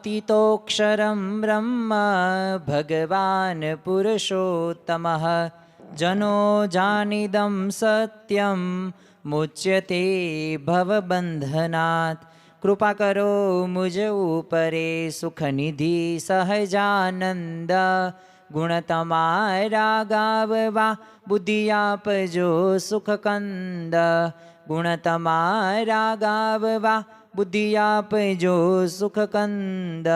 व्योमातीतोऽक्षरं ब्रह्म भगवान् पुरुषोत्तमः जनो जानिदं सत्यं मुच्यते भवबन्धनात्। कृपा करो मुझ ऊपरे सुखनिधि સહજાનંદ। ગુણ તમારા ગાવવા બુદ્ધિ આપજો સુખકંદ। ગુણ તમારા ગાવવા બુદ્ધિ આપજો સુખકંદ।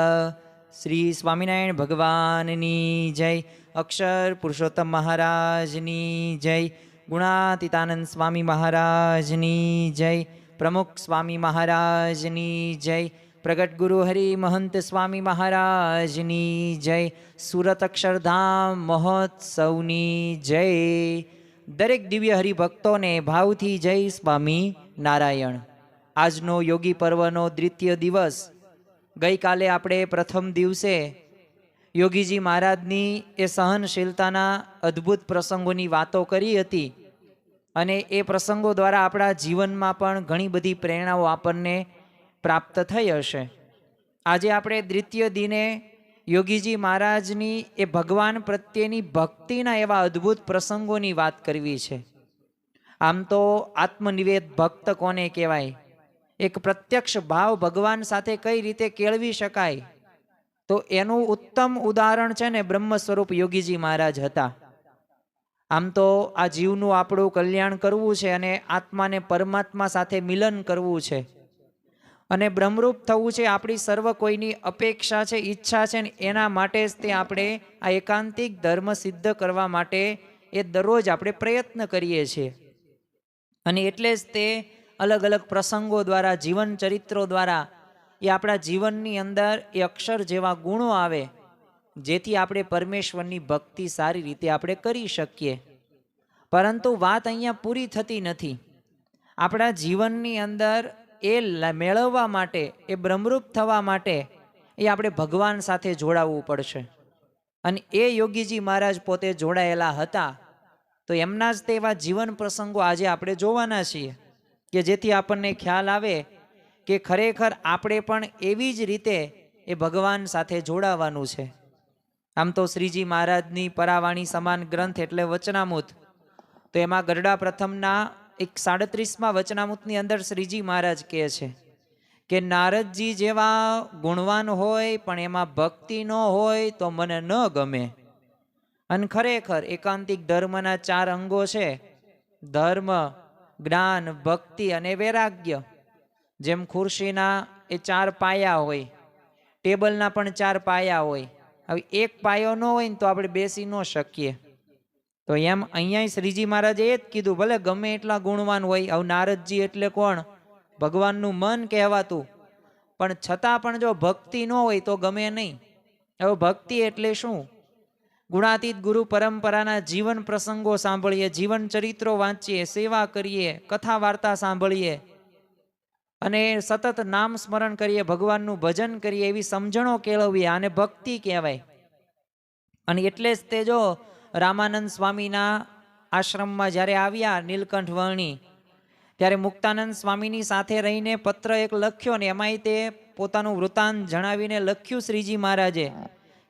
શ્રી સ્વામિનારાયણ ભગવાનની જય। અક્ષર પુરુષોત્તમ મહારાજની જય। ગુણાતીતાનંદ સ્વામી મહારાજની જય। પ્રમુખ સ્વામી મહારાજની જય। પ્રગટ ગુરુ હરિ મહંત સ્વામી મહારાજની જય। સુરત અક્ષરધામ મહોત્સવની જય। દરેક દિવ્ય હરિભક્તોને ભાવથી જય સ્વામી નારાયણ। આજનો યોગી પર્વનો દ્વિતીય દિવસ, ગઈકાલે આપણે પ્રથમ દિવસે યોગીજી મહારાજની એ સહનશીલતાના અદ્ભુત પ્રસંગોની વાતો કરી હતી અને એ પ્રસંગો દ્વારા આપણા જીવનમાં પણ ઘણી બધી પ્રેરણાઓ આપણને પ્રાપ્ત થઈ હશે। આજે આપણે દ્વિતીય દિને યોગીજી મહારાજની એ ભગવાન પ્રત્યેની ભક્તિના એવા અદ્ભુત પ્રસંગોની વાત કરવી છે। આમ તો આત્મનિવેદ ભક્ત કોને કહેવાય? એક પ્રત્યક્ષ ભાવ ભગવાન સાથે કઈ રીતે કેળવી શકાય, તો એનું ઉત્તમ ઉદાહરણ છે ને બ્રહ્મ સ્વરૂપ યોગીજી મહારાજ હતા। આમ તો આ જીવનું આપણું કલ્યાણ કરવું છે અને આત્માને પરમાત્મા સાથે મિલન કરવું છે અને બ્રહ્મરૂપ થવું છે, આપણી સર્વ કોઈની અપેક્ષા છે, ઈચ્છા છે ને એના માટે જ તે આપણે આ એકાંતિક ધર્મ સિદ્ધ કરવા માટે એ દરરોજ આપણે પ્રયત્ન કરીએ છીએ અને એટલે જ તે અલગ અલગ પ્રસંગો દ્વારા, જીવન ચરિત્રો દ્વારા એ આપણા જીવનની અંદર એ અક્ષર જેવા ગુણો આવે જેથી આપણે પરમેશ્વરની ભક્તિ સારી રીતે આપણે કરી શકીએ। પરંતુ વાત અહીંયા પૂરી થતી નથી। આપણા જીવનની અંદર એ મેળવવા માટે, એ બ્રહ્મરૂપ થવા માટે એ આપણે ભગવાન સાથે જોડાવવું પડશે અને એ યોગીજી મહારાજ પોતે જોડાયેલા હતા, તો એમના જ તેવા જીવન પ્રસંગો આજે આપણે જોવાના છીએ કે જેથી આપણને ખ્યાલ આવે કે ખરેખર આપણે પણ એવી જ રીતે એ ભગવાન સાથે જોડાવાનું છે। આમ તો શ્રીજી મહારાજની પરાવાણી સમાન ગ્રંથ એટલે વચનામૃત, તો એમાં ગરડા પ્રથમના 37મા વચનામૃતની અંદર શ્રીજી મહારાજ કહે છે કે નારદજી જેવા ગુણવાન હોય પણ એમાં ભક્તિ ન હોય તો મને ન ગમે। અને ખરેખર એકાંતિક ધર્મના 4 અંગો છે, ધર્મ, જ્ઞાન, ભક્તિ અને વૈરાગ્ય। જેમ ખુરશીના એ 4 પાયા હોય, ટેબલના પણ 4 પાયા હોય। હવે એક પાયો ન હોય ને તો આપણે બેસી ન શકીએ। તો એમ અહીંયા શ્રીજી મહારાજે એ જ કીધું, ભલે ગમે એટલા ગુણવાન હોય, હવે નારદજી એટલે કોણ? ભગવાનનું મન કહેવાતું, પણ છતાં પણ જો ભક્તિ ન હોય તો ગમે નહીં। હવે ભક્તિ એટલે શું? ગુણાતીત ગુરુ પરંપરાના જીવન પ્રસંગો સાંભળીએ, જીવન ચરિત્રો વાંચીએ, સેવા કરીએ, કથા વાર્તા સાંભળીએ અને સતત નામ સ્મરણ કરીએ, ભગવાનનું ભજન કરીએ, એવી સમજણો કેળવીએ, આને ભક્તિ કહેવાય। અને એટલે જ તે જો રામાનંદ સ્વામીના આશ્રમમાં જ્યારે આવ્યા નીલકંઠ વર્ણી, ત્યારે મુક્તાનંદ સ્વામીની સાથે રહીને પત્ર એક લખ્યો ને એમાંય તે પોતાનું વૃત્તાંત જણાવીને લખ્યું શ્રીજી મહારાજે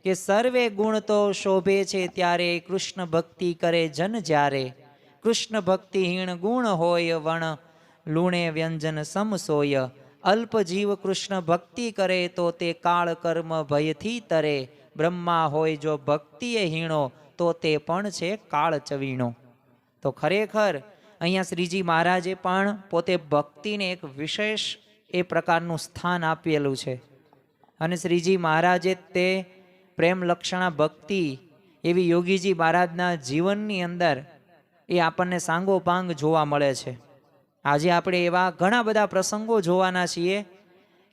કે સર્વે ગુણ તો શોભે છે ત્યારે કૃષ્ણ ભક્તિ કરે જન જ્યારે। કૃષ્ણ ભક્તિહીણ ગુણ હોય વણ લૂણે વ્યંજન સમસોય। અલ્પ જીવ કૃષ્ણ ભક્તિ કરે તો તે કાળ કર્મ ભયથી તરે। બ્રહ્મા હોય જો ભક્તિએ હીણો તો તે પણ છે કાળ ચવીણો। તો ખરેખર અહીંયા શ્રીજી મહારાજે પણ પોતે ભક્તિને એક વિશેષ એ પ્રકારનું સ્થાન આપેલું છે અને શ્રીજી મહારાજે તે પ્રેમ લક્ષણા ભક્તિ એવી યોગીજી મહારાજના જીવનની અંદર એ આપણને સાંગોપાંગ જોવા મળે છે। આજે આપણે એવા ઘણા બધા પ્રસંગો જોવાના છીએ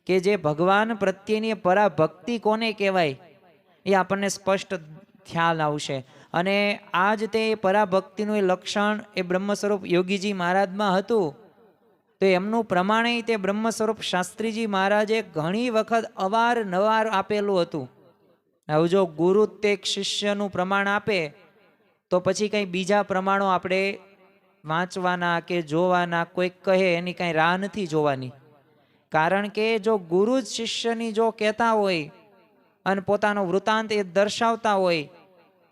કે જે ભગવાન પ્રત્યેની પરાભક્તિ કોને કહેવાય એ આપણને સ્પષ્ટ ખ્યાલ આવશે। અને આજ તે પરાભક્તિનું એ લક્ષણ એ બ્રહ્મ સ્વરૂપ યોગીજી મહારાજમાં હતું, તો એમનું પ્રમાણે તે બ્રહ્મ સ્વરૂપ શાસ્ત્રીજી મહારાજે ઘણી વખત અવારનવાર આપેલું હતું। હવે જો ગુરુ તે શિષ્યનું પ્રમાણ આપે તો પછી કંઈ બીજા પ્રમાણો આપણે વાંચવાના કે જોવાના, કોઈ કહે એની કાંઈ રાહ નથી જોવાની, કારણ કે જો ગુરુ જ શિષ્યની જો કહેતા હોય અને પોતાનો વૃત્તાંત એ દર્શાવતા હોય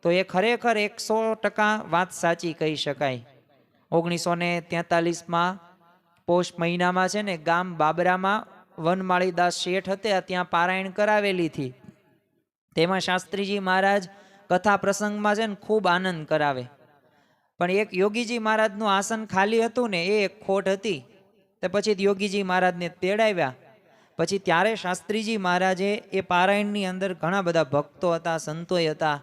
તો એ ખરેખર 100% વાત સાચી કહી શકાય. 1943માં પોષ મહિનામાં છે ને ગામ બાબરામાં વનમાળીદાસ શેઠ હતા, ત્યાં પારાયણ કરાવેલી હતી. તેમાં શાસ્ત્રીજી મહારાજ કથા પ્રસંગમાં છે ને ખૂબ આનંદ કરાવે. પણ એક યોગીજી મહારાજનું આસન ખાલી હતું ને, એ એક ખોટ હતી. તો પછી યોગીજી મહારાજને તેડાવ્યા. પછી ત્યારે શાસ્ત્રીજી મહારાજે એ પારાયણની અંદર ઘણા બધા ભક્તો હતા, સંતોય હતા,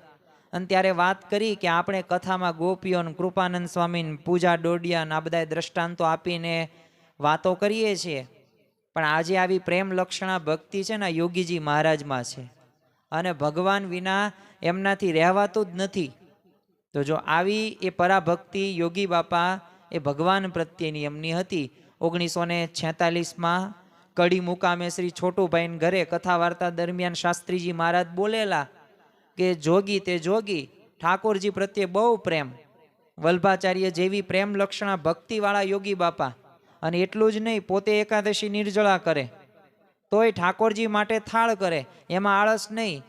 અને ત્યારે વાત કરી કે આપણે કથામાં ગોપીઓ ને કૃપાનંદ સ્વામી પૂજા ડોડિયા ને આ બધા દ્રષ્ટાંતો આપીને વાતો કરીએ છીએ, પણ આજે આવી પ્રેમ લક્ષણા ભક્તિ છે ને યોગીજી મહારાજમાં છે, અને ભગવાન વિના એમનાથી રહેવાતું જ નથી. તો જો આવી એ પરાભક્તિ યોગી બાપા એ ભગવાન પ્રત્યેની એમની હતી. 1946માં કડી મુકામે શ્રી છોટુભાઈને ઘરે કથા વાર્તા દરમિયાન શાસ્ત્રીજી મહારાજ બોલેલા કે જોગી તે જોગી, ઠાકોરજી પ્રત્યે બહુ પ્રેમ, વલ્ભાચાર્ય જેવી પ્રેમ લક્ષણા ભક્તિવાળા યોગી બાપા. અને એટલું જ નહીં, પોતે એકાદશી નિર્જળા કરે તોય ઠાકોરજી માટે થાળ કરે, એમાં આળસ નહીં.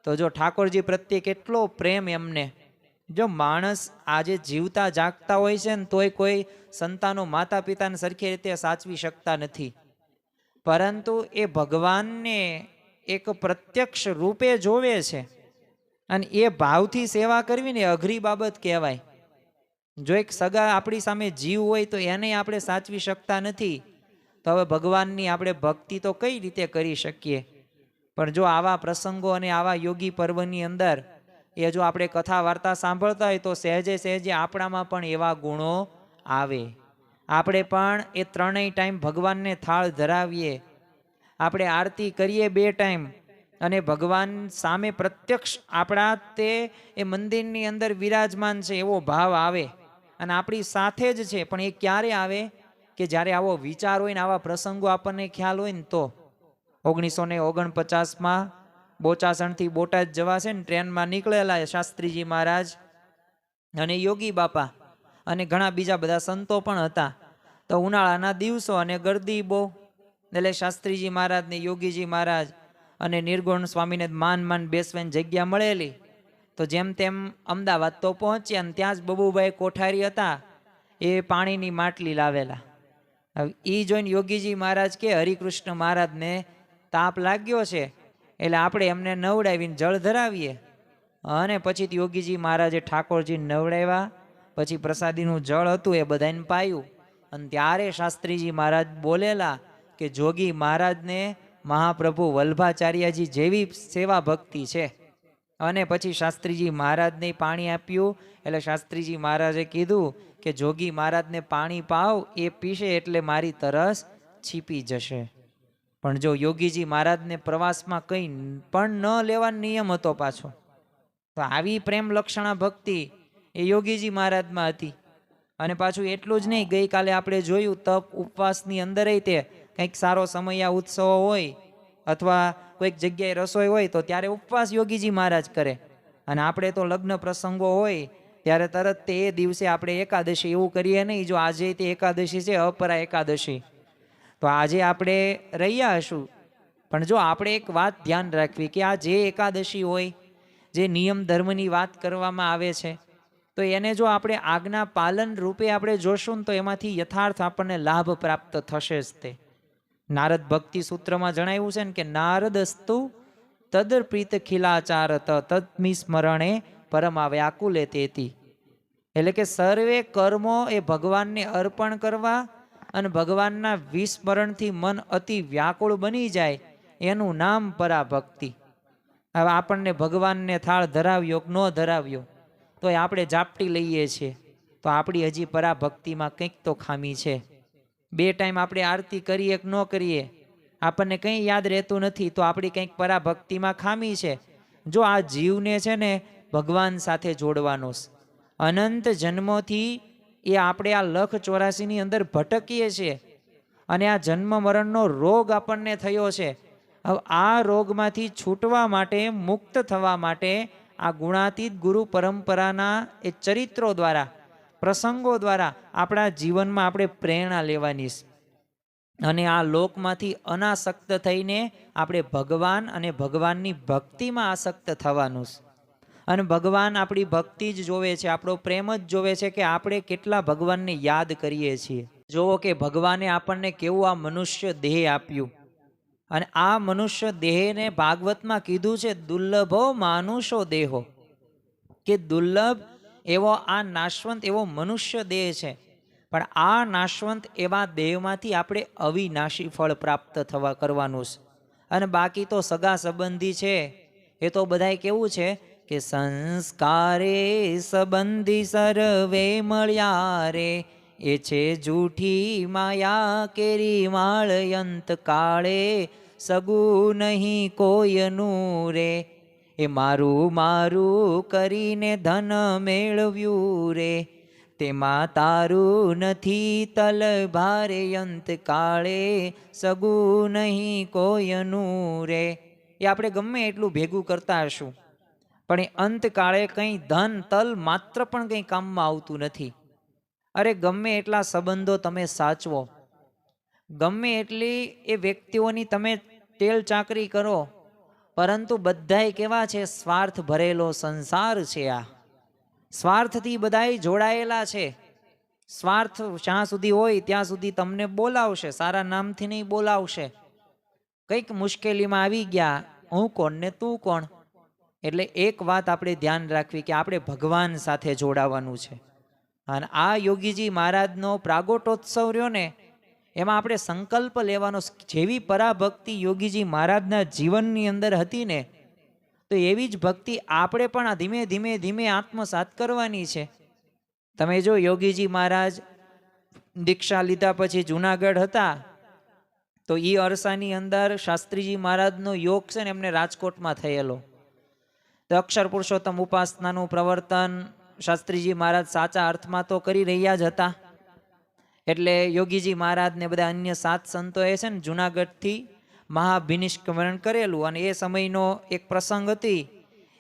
તો જો ઠાકોરજી પ્રત્યે કેટલો પ્રેમ એમને. જો માણસ આજે જીવતા જાગતા હોય છે ને તોય કોઈ સંતાનો માતા પિતાને સરખી રીતે સાચવી શકતા નથી, પરંતુ એ ભગવાનને એક પ્રત્યક્ષ રૂપે જોવે છે, અને એ ભાવથી સેવા કરવી ને અઘરી બાબત કહેવાય. જો એક સગા આપણી સામે જીવ હોય તો એને આપણે સાચવી શકતા નથી, તો હવે ભગવાનની આપણે ભક્તિ તો કઈ રીતે કરી શકીએ. પણ જો આવા પ્રસંગો અને આવા યોગી પર્વની અંદર એ જો આપણે કથા વાર્તા સાંભળતા હોય તો સહેજે સહેજે આપણામાં પણ એવા ગુણો આવે. આપણે પણ એ ત્રણેય ટાઈમ ભગવાનને થાળ ધરાવીએ, આપણે આરતી કરીએ 2 ટાઈમ, અને ભગવાન સામે પ્રત્યક્ષ આપણા તે એ મંદિરની અંદર વિરાજમાન છે એવો ભાવ આવે, અને આપણી સાથે જ છે. પણ એ ક્યારે આવે કે જ્યારે આવો વિચાર હોય ને આવા પ્રસંગો આપણને ખ્યાલ હોય ને તો. 1949માં બોચાસણથી બોટાદ જવા છે ને ટ્રેનમાં નીકળેલા શાસ્ત્રીજી મહારાજ અને યોગી બાપા અને ઘણા બીજા બધા સંતો પણ હતા. તો ઉનાળાના દિવસો અને ગરદી બહુ, એટલે શાસ્ત્રીજી મહારાજ ને યોગીજી મહારાજ અને નિર્ગુણ સ્વામીને માન બેસવાની જગ્યા મળેલી. તો જેમ તેમ અમદાવાદ તો પહોંચ્યા, અને ત્યાં જ બબુભાઈ કોઠારી હતા, એ પાણીની માટલી લાવેલા. હવે એ જોઈને યોગીજી મહારાજ કે હરિકૃષ્ણ મહારાજને તાપ લાગ્યો છે, એટલે આપણે એમને નવડાવીને જળ ધરાવીએ. અને પછી યોગીજી મહારાજે ઠાકોરજીને નવડાવ્યા, પછી પ્રસાદીનું જળ હતું એ બધાને પાયું. અને ત્યારે શાસ્ત્રીજી મહારાજ બોલેલા કે જોગી મહારાજને મહાપ્રભુ વલ્ભાચાર્યજી જેવી સેવા ભક્તિ છે. અને પછી શાસ્ત્રીજી મહારાજને પાણી આપ્યું, એટલે શાસ્ત્રીજી મહારાજે કીધું કે જોગી મહારાજને પાણી પાવ, એ પીશે એટલે મારી તરસ છીપી જશે. પણ જો યોગીજી મહારાજને પ્રવાસમાં કંઈ પણ ન લેવાનો નિયમ હતો પાછો. તો આવી પ્રેમ લક્ષણા ભક્તિ એ યોગીજી મહારાજમાં હતી. અને પાછું એટલું જ નહીં, ગઈકાલે આપણે જોયું તપ ઉપવાસની અંદર તે કંઈક સારો સમયા ઉત્સવ હોય અથવા કોઈક જગ્યાએ રસોઈ હોય તો ત્યારે ઉપવાસ યોગીજી મહારાજ કરે. અને આપણે તો લગ્ન પ્રસંગો હોય ત્યારે તરત તે દિવસે આપણે એકાદશી એવું કરીએ નહીં. જો આજે તે એકાદશી છે, અપરા એકાદશી, તો આજે આપણે રહ્યા હશું, પણ જો આપણે એક વાત ધ્યાન રાખવી કે આ જે એકાદશી હોય, જે નિયમ ધર્મની વાત કરવામાં આવે છે, તો એને જો આપણે આજ્ઞા પાલન રૂપે આપણે જોશું ને તો એમાંથી યથાર્થ આપણને લાભ પ્રાપ્ત થશે જ. તે નારદ ભક્તિ સૂત્રમાં જણાવ્યું છે ને કે નારદસ્તુ તદર્પિત ખિલાચારત તત્મી સ્મરણે પરમા વ્યાકુલે તેતી. એટલે કે સર્વે કર્મો એ ભગવાનને અર્પણ કરવા અને ભગવાનના વિસ્મરણથી મન અતિ વ્યાકુળ બની જાય, એનું નામ પરાભક્તિ. હવે આપણને ભગવાનને થાળ ધરાવ્યો કે ન ધરાવ્યો તો આપણે ઝાપટી લઈએ છીએ, તો આપણી હજી પરાભક્તિમાં કંઈક તો ખામી છે. 2 ટાઈમ આપણે આરતી કરીએ કે ન કરીએ, આપણને કંઈ યાદ રહેતું નથી, તો આપણી કંઈક પરાભક્તિમાં ખામી છે. જો આ જીવને છે ને ભગવાન સાથે જોડવાનો છે, અનંત જન્મોથી એ આપણે આ 1,84,ની અંદર ભટકીએ છીએ, અને આ જન્મ મરણનો રોગ આપણને થયો છે. હવે આ રોગમાંથી છૂટવા માટે, મુક્ત થવા માટે આ ગુણાતીત ગુરુ પરંપરાના એ ચરિત્રો દ્વારા, પ્રસંગો દ્વારા આપણા જીવનમાં આપણે પ્રેરણા લેવાની છે. અને આ લોકમાંથી અનાસક્ત થઈને આપણે ભગવાન અને ભગવાનની ભક્તિમાં આસક્ત થવાનું છે. અને ભગવાન આપણી ભક્તિ જ જોવે છે, આપણો પ્રેમ જ જોવે છે કે આપણે કેટલા ભગવાનને યાદ કરીએ છીએ. જોવો કે ભગવાને આપણને કેવું આ મનુષ્ય દેહ આપ્યું, અને આ મનુષ્ય દેહને ભાગવતમાં કીધું છે દુર્લભો માનુષો દેહો, કે દુર્લભ એવો આ નાશવંત એવો મનુષ્ય દેહ છે. પણ આ નાશવંત એવા દેહમાંથી આપણે અવિનાશી ફળ પ્રાપ્ત કરવાનું છે. અને બાકી તો સગા સંબંધી છે એ તો બધાય કેવું છે કે સંસ્કારે સંબંધી સર્વે મળ્યા રે, એ છે જૂઠી માયા કેરી માળયંત કાળે, સગું નહીં કોયનું રે, એ મારું મારું કરીને ધન મેળવ્યું રે, તેમાં તારું નથી તલ ભારે અંત કાળે, સગું નહીં કોયનું રે. એ આપણે ગમે એટલું ભેગું કરતા હશું પણ એ અંતકાળે કંઈ ધન તલ માત્ર પણ કંઈ કામમાં આવતું નથી. અરે ગમે એટલા સંબંધો તમે સાચવો, ગમે એટલી એ વ્યક્તિઓની તમે તેલ ચાકરી કરો, પરંતુ બધાય કેવા છે, સ્વાર્થ ભરેલો સંસાર છે. આ સ્વાર્થથી બધાય જોડાયેલા છે. સ્વાર્થ જ્યાં સુધી હોય ત્યાં સુધી તમને બોલાવશે, સારા નામથી નહીં બોલાવશે. કંઈક મુશ્કેલીમાં આવી ગયા, હું કોણ ને તું કોણ. એટલે એક વાત આપણે ધ્યાન રાખવી કે આપણે ભગવાન સાથે જોડાવાનું છે. અને આ યોગીજી મહારાજનો પ્રાગોટોત્સવ રહ્યો ને, એમાં આપણે સંકલ્પ લેવાનો, જેવી પરાભક્તિ યોગીજી મહારાજના જીવનની અંદર હતી ને, તો એવી જ ભક્તિ આપણે પણ ધીમે ધીમે ધીમે આત્મસાત કરવાની છે. તમે જો યોગીજી મહારાજ દીક્ષા લીધા પછી જુનાગઢ હતા, તો એ અરસાની અંદર શાસ્ત્રીજી મહારાજનો યોગ છે ને એમને રાજકોટમાં થયેલો. તો અક્ષર પુરુષોત્તમ ઉપાસનાનું પ્રવર્તન શાસ્ત્રીજી મહારાજ સાચા અર્થમાં તો કરી રહ્યા જ હતા. એટલે યોગીજી મહારાજ ને બધા અન્ય સાત સંતોએ છે ને જુનાગઢથી મહાભિનિષ્ક્રમણ કરેલું. અને એ સમયનો એક પ્રસંગ હતી,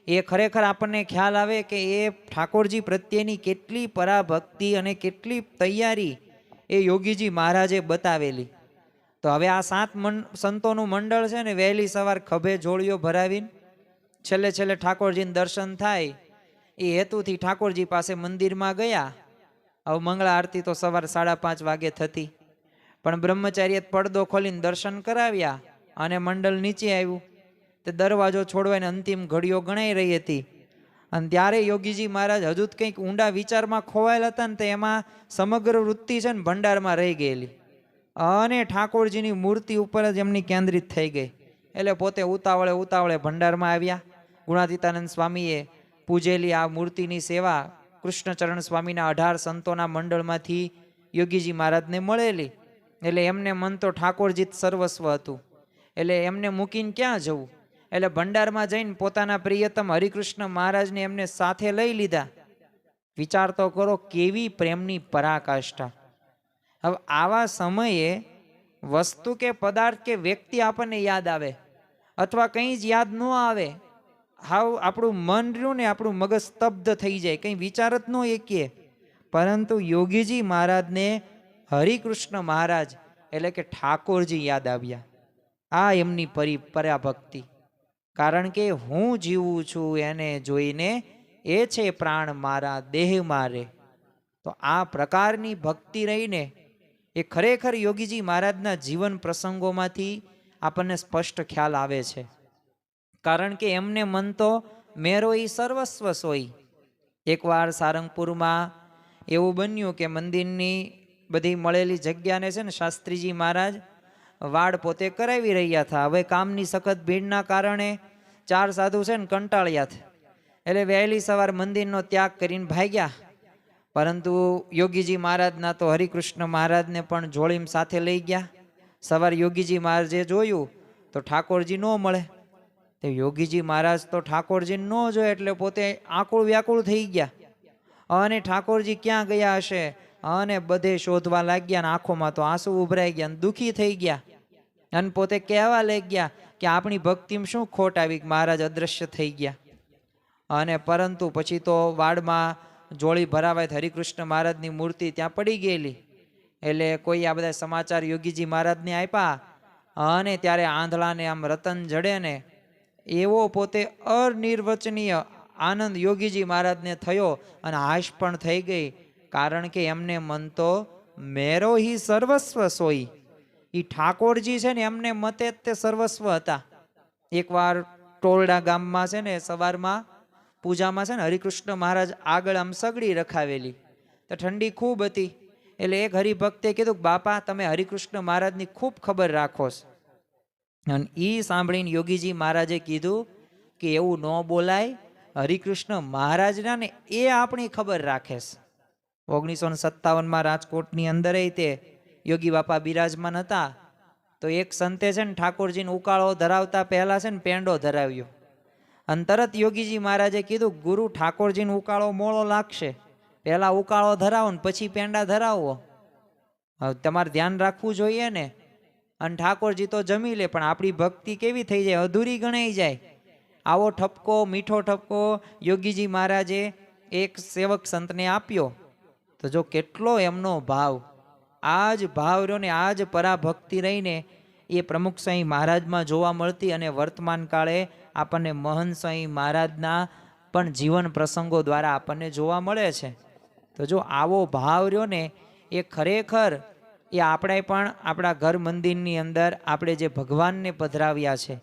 એ ખરેખર આપણને ખ્યાલ આવે કે એ ઠાકોરજી પ્રત્યેની કેટલી પરાભક્તિ અને કેટલી તૈયારી એ યોગીજી મહારાજે બતાવેલી. તો હવે આ સાત સંતોનું મંડળ છે ને, વહેલી સવાર ખભે જોડીઓ ભરાવીને છેલ્લે છેલ્લે ઠાકોરજીને દર્શન થાય એ હેતુથી ઠાકોરજી પાસે મંદિરમાં ગયા. હવે મંગળા આરતી તો સવાર 5:30 વાગે થતી, પણ બ્રહ્મચારીએ પડદો ખોલીને દર્શન કરાવ્યા અને મંડળ નીચે આવ્યું. તે દરવાજો છોડવાને અંતિમ ઘડીઓ ગણાઈ રહી હતી. અને ત્યારે યોગીજી મહારાજ હજુ કંઈક ઊંડા વિચારમાં ખોવાયેલા હતા ને, તો એમાં સમગ્ર વૃત્તિ છે ને ભંડારમાં રહી ગયેલી અને ઠાકોરજીની મૂર્તિ ઉપર જ એમની કેન્દ્રિત થઈ ગઈ. એટલે પોતે ઉતાવળે ઉતાવળે ભંડારમાં આવ્યા. ગુણાતીતાનંદ સ્વામીએ પૂજેલી આ મૂર્તિની સેવા કૃષ્ણચરણ સ્વામીના 18 સંતોના મંડળમાંથી યોગીજી મહારાજને મળેલી. એટલે એમને મન તો ઠાકોરજી જ સર્વસ્વ હતું. એટલે એમને મૂકીને ક્યાં જવું, એટલે ભંડારમાં જઈને પોતાના પ્રિયતમ હરિકૃષ્ણ મહારાજને એમને સાથે લઈ લીધા. વિચાર તો કરો કેવી પ્રેમની પરાકાષ્ઠા. હવે આવા સમયે વસ્તુ કે પદાર્થ કે વ્યક્તિ આપણને યાદ આવે અથવા કંઈ જ યાદ ન આવે, હાવ આપણું મન રહ્યું ને, આપણું મગજ સ્તબ્ધ થઈ જાય, કંઈ વિચાર જ ન એકીએ. પરંતુ યોગીજી મહારાજને હરિકૃષ્ણ મહારાજ એટલે કે ઠાકોરજી યાદ આવ્યા. આ એમની પરાભક્તિ. કારણ કે હું જીવું છું એને જોઈને, એ છે પ્રાણ મારા દેહ મારે. તો આ પ્રકારની ભક્તિ રહીને એ ખરેખર યોગીજી મહારાજના જીવન પ્રસંગોમાંથી આપણને સ્પષ્ટ ખ્યાલ આવે છે. કારણ કે એમને મન તો મેરો ઈ સર્વસ્વ સોઈ. એકવાર સારંગપુરમાં એવું બન્યું કે મંદિરની બધી મળેલી જગ્યાને છે ને શાસ્ત્રીજી મહારાજ વાડ પોતે કરાવી રહ્યા હતા. હવે કામની સખત ભીડના કારણે 4 સાધુ છે ને કંટાળ્યા હતા, એટલે વહેલી સવાર મંદિરનો ત્યાગ કરીને ભાગ્યા. પરંતુ યોગીજી મહારાજના તો હરિકૃષ્ણ મહારાજને પણ જોડીમ સાથે લઈ ગયા. સવાર યોગીજી મહારાજે જોયું તો ઠાકોરજી ન મળે. તો યોગીજી મહારાજ તો ઠાકોરજીને ન જોયે એટલે પોતે આકુળ વ્યાકુળ થઈ ગયા અને ઠાકોરજી ક્યાં ગયા હશે અને બધે શોધવા લાગ્યા. ને આંખોમાં તો આંસુ ઉભરાઈ ગયા, દુઃખી થઈ ગયા અને પોતે કહેવા લઈ ગયા કે આપણી ભક્તિમાં શું ખોટ આવી, મહારાજ અદ્રશ્ય થઈ ગયા. અને પરંતુ પછી તો વાડમાં જોડી ભરાવાય હરિકૃષ્ણ મહારાજની મૂર્તિ ત્યાં પડી ગયેલી. એટલે કોઈ આ બધા સમાચાર યોગીજી મહારાજને આપ્યા અને ત્યારે આંધળાને આમ રતન જડે ને એવો પોતે અનિર્વચનીય આનંદ યોગીજી મહારાજને થયો અને હાશ પણ થઈ ગઈ, કારણ કે એમને મન તો મેરો હી સર્વસ્વ સોઈ. એ ઠાકોરજી છે ને એમને મતે જ તે સર્વસ્વ હતા. એકવાર ટોરડા ગામમાં છે ને સવારમાં પૂજામાં છે ને હરિકૃષ્ણ મહારાજ આગળ આમ સગડી રખાવેલી, તો ઠંડી ખૂબ હતી. એટલે એક હરિભક્તે કીધું કે બાપા તમે હરિકૃષ્ણ મહારાજની ખૂબ ખબર રાખો છો. અને એ સાંભળીને યોગીજી મહારાજે કીધું કે એવું ન બોલાય, હરિકૃષ્ણ મહારાજના ને એ આપણી ખબર રાખે છે. 1957માં રાજકોટની અંદર તે યોગી બાપા બિરાજમાન હતા, તો એક સંતે છે ને ઠાકોરજીને ઉકાળો ધરાવતા પહેલા છે ને પેંડો ધરાવ્યો, અને તરત યોગીજી મહારાજે કીધું ગુરુ ઠાકોરજીને ઉકાળો મોળો લાગશે, પહેલા ઉકાળો ધરાવો ને પછી પેંડા ધરાવો. હવે તમારે ધ્યાન રાખવું જોઈએ ને. અને ઠાકોરજી તો જમી લે, પણ આપણી ભક્તિ કેવી થઈ જાય, અધૂરી ગણાઈ જાય. આવો ઠપકો, મીઠો ઠપકો યોગીજી મહારાજે એક સેવક સંતને આપ્યો. તો જો કેટલો એમનો ભાવ, આ જ ભાવ રહ્યો ને આ જ પરાભક્તિ રહીને એ પ્રમુખ સ્વામી મહારાજમાં જોવા મળતી, અને વર્તમાન કાળે આપણને મહંત સ્વામી મહારાજના પણ જીવન પ્રસંગો દ્વારા આપણને જોવા મળે છે. તો જો આવો ભાવ રહ્યો ને એ ખરેખર એ આપણે પણ આપણા ઘર મંદિરની અંદર આપણે જે ભગવાનને પધરાવ્યા છે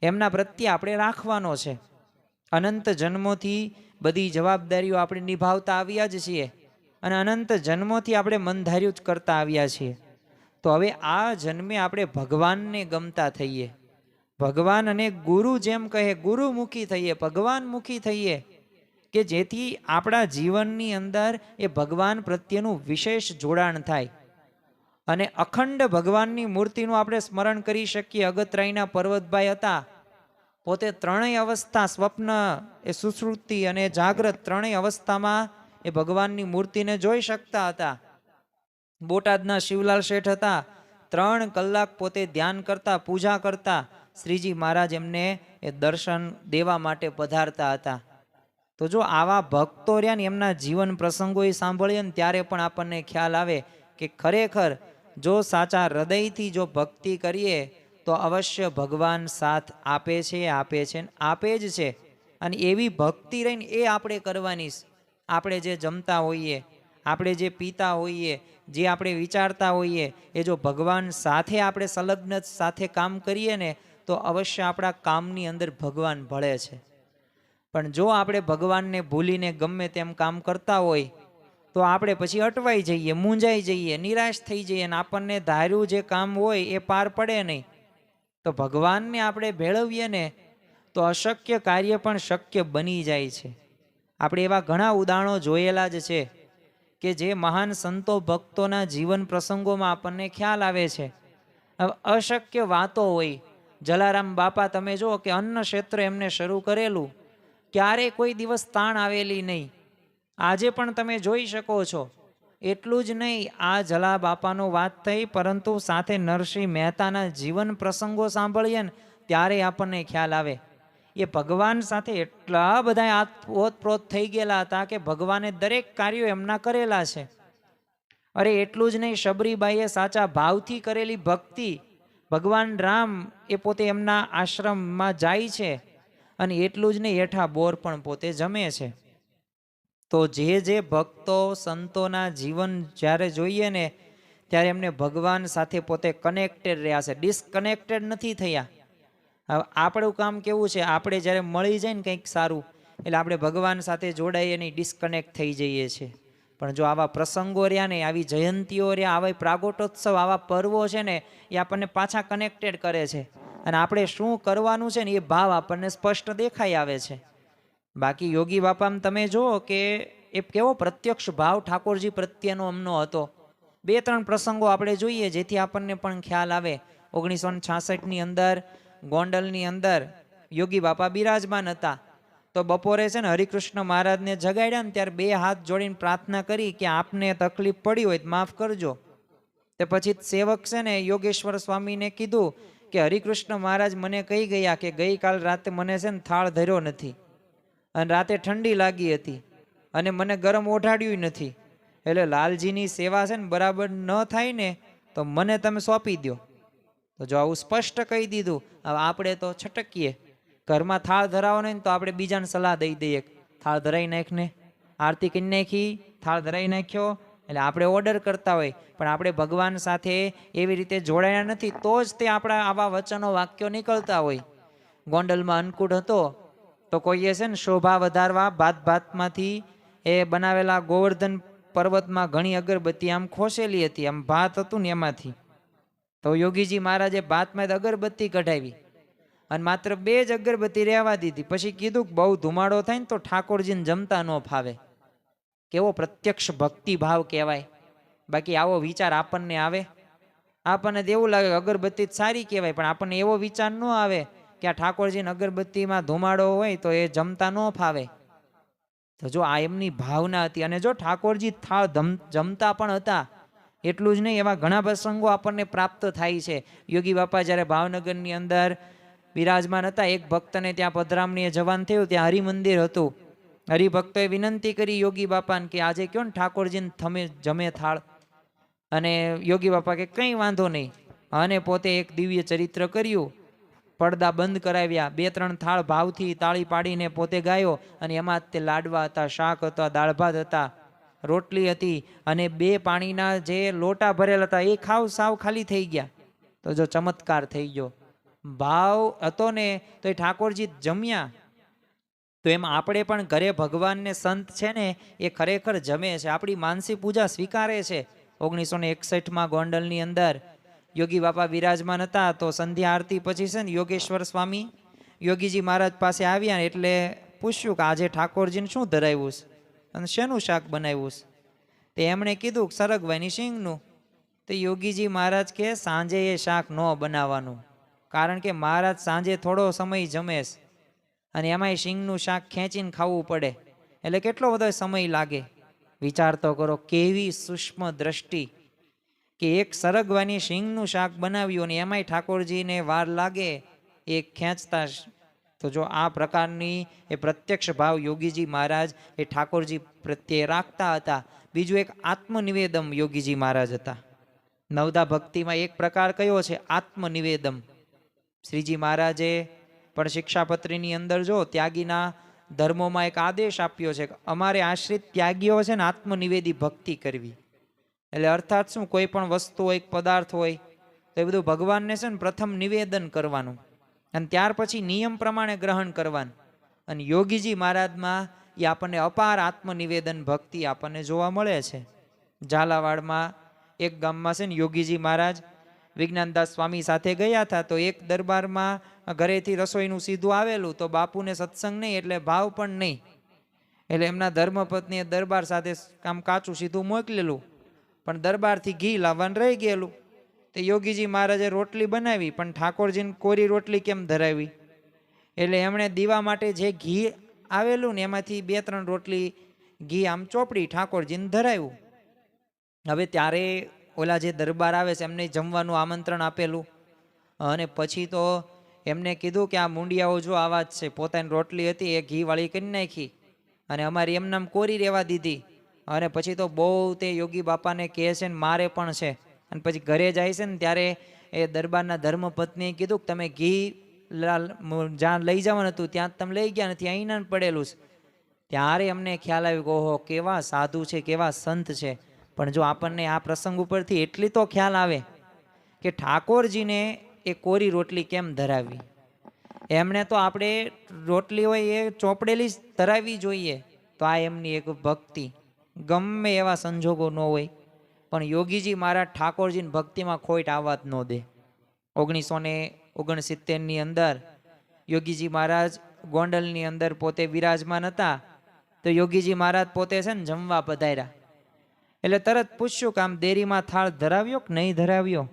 એમના પ્રત્યે આપણે રાખવાનો છે. અનંત જન્મોથી બધી જવાબદારીઓ આપણે નિભાવતા આવ્યા જ છીએ, અને અનંત જન્મોથી આપણે મનધાર્યું જ કરતા આવ્યા છીએ. તો હવે આ જન્મે આપણે ભગવાનને ગમતા થઈએ, ભગવાન અને ગુરુ જેમ કહે ગુરુમુખી થઈએ, ભગવાનમુખી થઈએ, કે જેથી આપણા જીવનની અંદર એ ભગવાન પ્રત્યેનું વિશેષ જોડાણ થાય અને અખંડ ભગવાનની મૂર્તિનું આપણે સ્મરણ કરી શકીએ. અગતરાયના પર્વતભાઈ હતા, પોતે ત્રણેય અવસ્થા, સ્વપ્ન, એ સુશ્રુતિ અને જાગ્રત, ત્રણેય અવસ્થામાં એ ભગવાનની મૂર્તિને જોઈ શકતા હતા. બોટાદના શિવલાલ શેઠ હતા, 3 કલાક પોતે ધ્યાન કરતા, પૂજા કરતા, શ્રીજી મહારાજ એમને એ દર્શન દેવા માટે પધારતા હતા. તો જો આવા ભક્તો રહ્યા ને એમના જીવન પ્રસંગો સાંભળીએ ને ત્યારે પણ આપણને ખ્યાલ આવે કે ખરેખર જો સાચા હૃદયથી જો ભક્તિ કરીએ તો અવશ્ય ભગવાન સાથ આપે છે, આપે છે, આપે જ છે. અને એવી ભક્તિ રહીને એ આપણે કરવાની. આપણે જે જમતા હોઈએ, આપણે જે પીતા હોઈએ, જે આપણે વિચારતા હોઈએ, એ જો ભગવાન સાથે આપણે સંલગ્ન સાથે કામ કરીએ ને તો અવશ્ય આપણા કામની અંદર ભગવાન ભળે છે. પણ જો આપણે ભગવાનને ભૂલીને ગમે તેમ કામ કરતા હોય તો આપણે પછી અટવાઈ જઈએ, મૂંઝાઈ જઈએ, નિરાશ થઈ જઈએ, અને આપણને ધાર્યું જે કામ હોય એ પાર પડે નહીં. તો ભગવાનને આપણે ભેળવીએ ને તો અશક્ય કાર્ય પણ શક્ય બની જાય છે. આપણે એવા ઘણા ઉદાહરણો જોયેલા જ છે કે જે મહાન સંતો ભક્તોના જીવન પ્રસંગોમાં આપણને ખ્યાલ આવે છે. અશક્ય વાતો હોય. જલારામ બાપા તમે જુઓ કે અન્ન ક્ષેત્ર એમને શરૂ કરેલું, ક્યારેય કોઈ દિવસ તાણ આવેલી નહીં. આજે પણ તમે જોઈ શકો છો. એટલું જ નહીં, આ જલા બાપાનો વાત થઈ, પરંતુ સાથે નરસિંહ મહેતાના જીવન પ્રસંગો સાંભળીએ ને ત્યારે આપણને ખ્યાલ આવે એ ભગવાન સાથે એટલા બધા ઓતપ્રોત થઈ ગયેલા હતા કે ભગવાને દરેક કાર્યો એમના કરેલા છે. અરે એટલું જ નહીં, શબરીબાઈએ સાચા ભાવથી કરેલી ભક્તિ, ભગવાન રામ એ પોતે એમના આશ્રમમાં જાય છે, અને એટલું જ નહીં, હેઠા બોર પણ પોતે જમે છે. તો જે ભક્તો સંતોના જીવન જ્યારે જોઈએ ને ત્યારે એમને ભગવાન સાથે પોતે કનેક્ટેડ રહ્યા છે, ડિસ્કનેક્ટેડ નથી થયા. હવે આપણું કામ કેવું છે, આપણે જ્યારે મળી જાય ને કંઈક સારું એટલે આપણે ભગવાન સાથે જોડાઈએ નહીં, ડિસ્કનેક્ટ થઈ જઈએ છીએ. પણ જો આવા પ્રસંગો રહ્યા ને, આવી જયંતીઓ રહ્યા, આવા પ્રાગોટોત્સવ, આવા પર્વો છે ને એ આપણને પાછા કનેક્ટેડ કરે છે, અને આપણે શું કરવાનું છે ને એ ભાવ આપણને સ્પષ્ટ દેખાઈ આવે છે. બાકી યોગી બાપામાં તમે જુઓ કે એ કેવો પ્રત્યક્ષ ભાવ ઠાકોરજી પ્રત્યેનો અમનો હતો. 2-3 પ્રસંગો આપણે જોઈએ જેથી આપણને પણ ખ્યાલ આવે. 1966ની અંદર ગોંડલની અંદર યોગી બાપા બિરાજમાન હતા. તો બપોરે છે ને હરિકૃષ્ણ મહારાજને જગાડ્યા ને ત્યારે 2 હાથ જોડીને પ્રાર્થના કરી કે આપને તકલીફ પડી હોય તો માફ કરજો. તે પછી સેવક છે ને યોગેશ્વર સ્વામીને કીધું કે હરિકૃષ્ણ મહારાજ મને કહી ગયા કે ગઈકાલ રાતે મને છે ને થાળ ધર્યો નથી, અને રાતે ઠંડી લાગી હતી, અને મને ગરમ ઓઢાડ્યું નથી, એટલે લાલજીની સેવા છે ને બરાબર ન થાય ને તો મને તમે સોંપી દો. તો જો આવું સ્પષ્ટ કહી દીધું. હવે આપણે તો છટકીએ, ઘરમાં થાળ ધરાવવાનો હોય ને તો આપણે બીજાને સલાહ દઈ દઈએ, થાળ ધરાઈ નાખને, આરતી કરી નાખી, થાળ ધરાઈ નાખ્યો, એટલે આપણે ઓર્ડર કરતા હોય. પણ આપણે ભગવાન સાથે એવી રીતે જોડાયા નથી, તો જ તે આપણા આવા વચનો વાક્યો નીકળતા હોય. ગોંડલમાં અન્નકૂટ હતો તો કોઈએ છે ને શોભા વધારવા ભાત ભાતમાંથી એ બનાવેલા ગોવર્ધન પર્વતમાં ઘણી અગરબત્તી આમ ખોસેલી હતી, આમ ભાત હતું ને એમાંથી. તો યોગીજી મહારાજે ભાતમાં અગરબત્તી કઢાવી અને માત્ર 2 જ અગરબત્તી રહેવા દીધી. પછી કીધું કે બહુ ધુમાડો થાય ને તો ઠાકોરજીને જમતા ન ફાવે. કેવો પ્રત્યક્ષ ભક્તિ ભાવ કહેવાય. બાકી આવો વિચાર આપણને આવે? આપણને તો એવું લાગે અગરબત્તી સારી કહેવાય, પણ આપણને એવો વિચાર ન આવે કે આ ઠાકોરજીને અગરબત્તીમાં ધુમાડો હોય તો એ જમતા ન ફાવે. તો જો આ એમની ભાવના હતી. અને જો ઠાકોરજી થાળ જમતા પણ હતા. એટલું જ નહીં, એવા ઘણા પ્રસંગો આપણને પ્રાપ્ત થાય છે. યોગી બાપા જ્યારે ભાવનગરની અંદર બિરાજમાન હતા, એક ભક્તને ત્યાં પધરામણીએ જવાન થયું, ત્યાં હરિમંદિર હતું. હરિભક્તોએ વિનંતી કરી યોગી બાપાને કે આજે કયો ને ઠાકોરજીને જમે થાળ. અને યોગી બાપા કે કંઈ વાંધો નહીં. અને પોતે એક દિવ્ય ચરિત્ર કર્યું, પડદા બંધ કરાવ્યા, 2-3 થાળ ભાવથી તાળી પાડીને પોતે ગાયો. અને એમાં તે લાડવા હતા, શાક હતા, દાળ ભાત હતા, રોટલી હતી, અને 2 પાણીના જે લોટા ભરેલા હતા એ સાવ ખાલી થઈ ગયા. તો જો ચમત્કાર થઈ ગયો. ભાવ હતો ને તો એ ઠાકોરજી જમ્યા. તો એમ આપણે પણ ઘરે ભગવાનને સંત છે ને એ ખરેખર જમે છે, આપણી માનસી પૂજા સ્વીકારે છે. 1961માં ગોંડલની અંદર યોગી બાપા બિરાજમાન હતા. તો સંધ્યા આરતી પછી છે ને યોગેશ્વર સ્વામી યોગીજી મહારાજ પાસે આવ્યા, એટલે પૂછ્યું કે આજે ઠાકોરજીને શું ધરાવ્યું છે અને શેનું શાક બનાવ્યું છે? તો એમણે કીધું સરગવાની શીંગનું. તો યોગીજી મહારાજ કે સાંજે એ શાક ન બનાવવાનું, કારણ કે મહારાજ સાંજે થોડો સમય જમે છે અને એમાંય શીંગનું શાક ખેંચીને ખાવું પડે, એટલે કેટલો બધો સમય લાગે. વિચાર તો કરો કેવી સૂક્ષ્મ દ્રષ્ટિ કે એક સરગવાની શીંગનું શાક બનાવ્યું અને એમાંય ઠાકોરજીને વાર લાગે એ ખેંચતા. તો જો આ પ્રકારની એ પ્રત્યક્ષ ભાવ યોગીજી મહારાજ એ ઠાકોરજી પ્રત્યે રાખતા હતા. બીજું એક આત્મનિવેદમ યોગીજી મહારાજ હતા. નવદા ભક્તિમાં એક પ્રકાર કયો છે? આત્મનિવેદમ. શ્રીજી મહારાજે પણ શિક્ષાપત્રીની અંદર જો ત્યાગીના ધર્મોમાં એક આદેશ આપ્યો છે કે અમારે આશ્રિત ત્યાગીઓ છે ને આત્મનિવેદી ભક્તિ કરવી. એટલે અર્થાત શું, કોઈ પણ વસ્તુ હોય, પદાર્થ હોય તો એ બધું ભગવાનને છે ને પ્રથમ નિવેદન કરવાનું અને ત્યાર પછી નિયમ પ્રમાણે ગ્રહણ કરવાનું. અને યોગીજી મહારાજમાં એ આપણને અપાર આત્મનિવેદન ભક્તિ આપણને જોવા મળે છે. ઝાલાવાડમાં એક ગામમાં છે ને યોગીજી મહારાજ વિજ્ઞાનદાસ સ્વામી સાથે ગયા હતા. તો એક દરબારમાં ઘરેથી રસોઈનું સીધું આવેલું, તો બાપુને સત્સંગ નહીં એટલે ભાવ પણ નહીં, એટલે એમના ધર્મપત્નીએ દરબાર સાથે કામ કાચું સીધું મોકલેલું, પણ દરબારથી ઘી લાવવાનું રહી ગયેલું. તો યોગીજી મહારાજે રોટલી બનાવી, પણ ઠાકોરજીને કોરી રોટલી કેમ ધરાવી? એટલે એમણે દીવા માટે જે ઘી આવેલું ને એમાંથી 2-3 રોટલી ઘી આમ ચોપડી ઠાકોરજીને ધરાવ્યું. હવે ત્યારે ઓલા જે દરબાર આવે છે એમને જમવાનું આમંત્રણ આપેલું, અને પછી તો એમને કીધું કે આ મુંડિયાઓ જો આવા જ છે, પોતાની રોટલી હતી એ ઘી વાળી કરી નાખી અને અમારી એમનામ કોરી રહેવા દીધી. અને પછી તો બહુ તે યોગી બાપાને કહે છે ને મારે પણ છે. અને પછી ઘરે જાય છે ને ત્યારે એ દરબારના ધર્મપત્નીએ કીધું કે તમે ઘી જ્યાં લઈ જવાનું હતું ત્યાં તમે લઈ ગયા નથી, અહીં પડેલું છે. ત્યારે અમને ખ્યાલ આવ્યો કે ઓહો કેવા સાધુ છે, કેવા સંત છે. પણ જો આપણને આ પ્રસંગ ઉપરથી એટલી તો ખ્યાલ આવે કે ઠાકોરજીને એ કોરી રોટલી કેમ ધરાવી. એમણે તો આપણે રોટલી હોય એ ચોપડેલી જ ધરાવી જોઈએ. તો આ એમની એક ભક્તિ, ગમે એવા સંજોગો ન હોય પણ યોગીજી મહારાજ ઠાકોરજીની ભક્તિમાં ખોટ આવવા જ ન દે. 1969ની અંદર યોગીજી મહારાજ ગોંડલની અંદર પોતે બિરાજમાન હતા. તો યોગીજી મહારાજ પોતે છે ને જમવા પધાર્યા, એટલે તરત પૂછ્યું કે આમ દેરીમાં થાળ ધરાવ્યો કે નહીં ધરાવ્યો?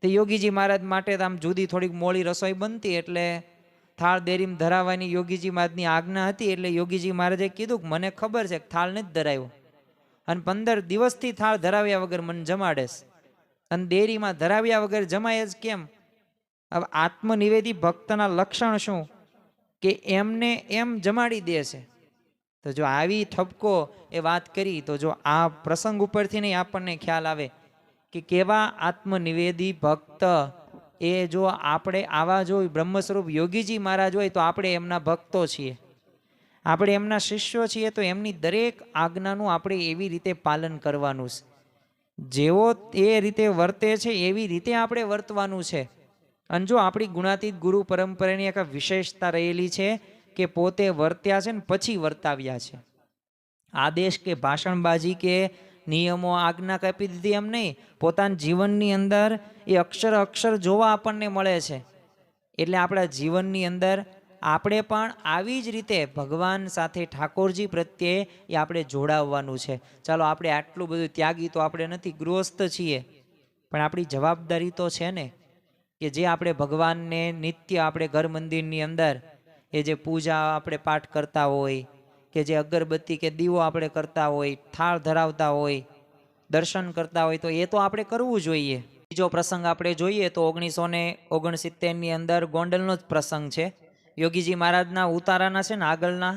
તો યોગીજી મહારાજ માટે આમ જુદી થોડીક મોળી રસોઈ બનતી, એટલે થાળ દેરીમાં ધરાવવાની યોગીજી મહારાજની આજ્ઞા હતી. એટલે યોગીજી મહારાજે કીધું કે મને ખબર છે કે થાળ નથી ધરાવ્યો અને 15 દિવસથી થાળ ધરાવ્યા વગર મને જમાડેશ, અને દેરીમાં ધરાવ્યા વગર જમાય જ કેમ? હવે આત્મનિવેદી ભક્તના લક્ષણ શું કે એમને એમ જમાડી દે છે. તો જો આવી ઠપકો એ વાત કરી, તો જો આ પ્રસંગ ઉપરથી નહીં આપણને ખ્યાલ આવે કે કેવા આત્મનિવેદી ભક્ત એ, જો આપણે આવા જો બ્રહ્મ સ્વરૂપ યોગીજી મહારાજ હોય તો આપણે એમના ભક્તો છીએ, આપણે એમના શિષ્યો છીએ, તો એમની દરેક આજ્ઞાનું આપણે એવી રીતે પાલન કરવાનું છે, જેવો એ રીતે વર્તે છે એવી રીતે આપણે વર્તવાનું છે. અને જો આપણી ગુણાતીત ગુરુ પરંપરાની એક વિશેષતા રહેલી છે કે પોતે વર્ત્યા છે ને પછી વર્તાવ્યા છે. આદેશ કે ભાષણબાજી કે નિયમો આજ્ઞા કાપી દીધી એમ નહીં, પોતાના જીવનની અંદર એ અક્ષર અક્ષર જોવા આપણને મળે છે. એટલે આપણા જીવનની અંદર આપણે પણ આવી જ રીતે ભગવાન સાથે ઠાકોરજી પ્રત્યે એ આપણે જોડાવવાનું છે. ચાલો, આપણે આટલું બધું ત્યાગી તો આપણે નથી, ગૃહસ્થ છીએ, પણ આપણી જવાબદારી તો છે ને કે જે આપણે ભગવાનને નિત્ય આપણે ઘર મંદિરની અંદર એ જે પૂજા આપણે પાઠ કરતા હોય, કે જે અગરબત્તી કે દીવો આપણે કરતા હોય, થાળ ધરાવતા હોય, દર્શન કરતા હોય, તો એ તો આપણે કરવું જોઈએ. બીજો પ્રસંગ આપણે જોઈએ તો 1969ની અંદર ગોંડલનો જ પ્રસંગ છે. યોગીજી મહારાજના ઉતારાના છે ને આગળના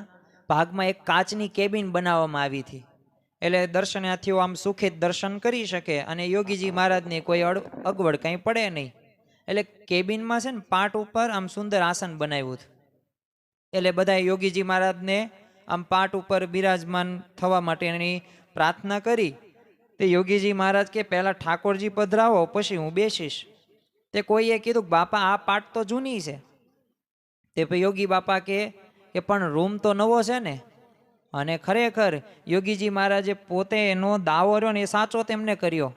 ભાગમાં એક કાચની કેબિન બનાવવામાં આવી હતી, એટલે દર્શનાર્થીઓ આમ સુખેત દર્શન કરી શકે અને યોગીજી મહારાજને કોઈ અગવડ કંઈ પડે નહીં. એટલે કેબિનમાં છે ને પાટ ઉપર આમ સુંદર આસન બનાવ્યું હતું. એટલે બધા યોગીજી મહારાજને આમ પાટ ઉપર બિરાજમાન થવા માટેની પ્રાર્થના કરી. તે યોગીજી મહારાજ કે પહેલાં ઠાકોરજી પધરાવો પછી હું બેસીશ. તે કોઈએ કીધું બાપા આ પાટ તો જૂની છે. તે યોગી બાપા કે પણ રૂમ તો નવો છે ને. અને ખરેખર યોગીજી મહારાજે પોતે એનો દાવો રહ્યો ને એ સાચો તેમને કર્યો.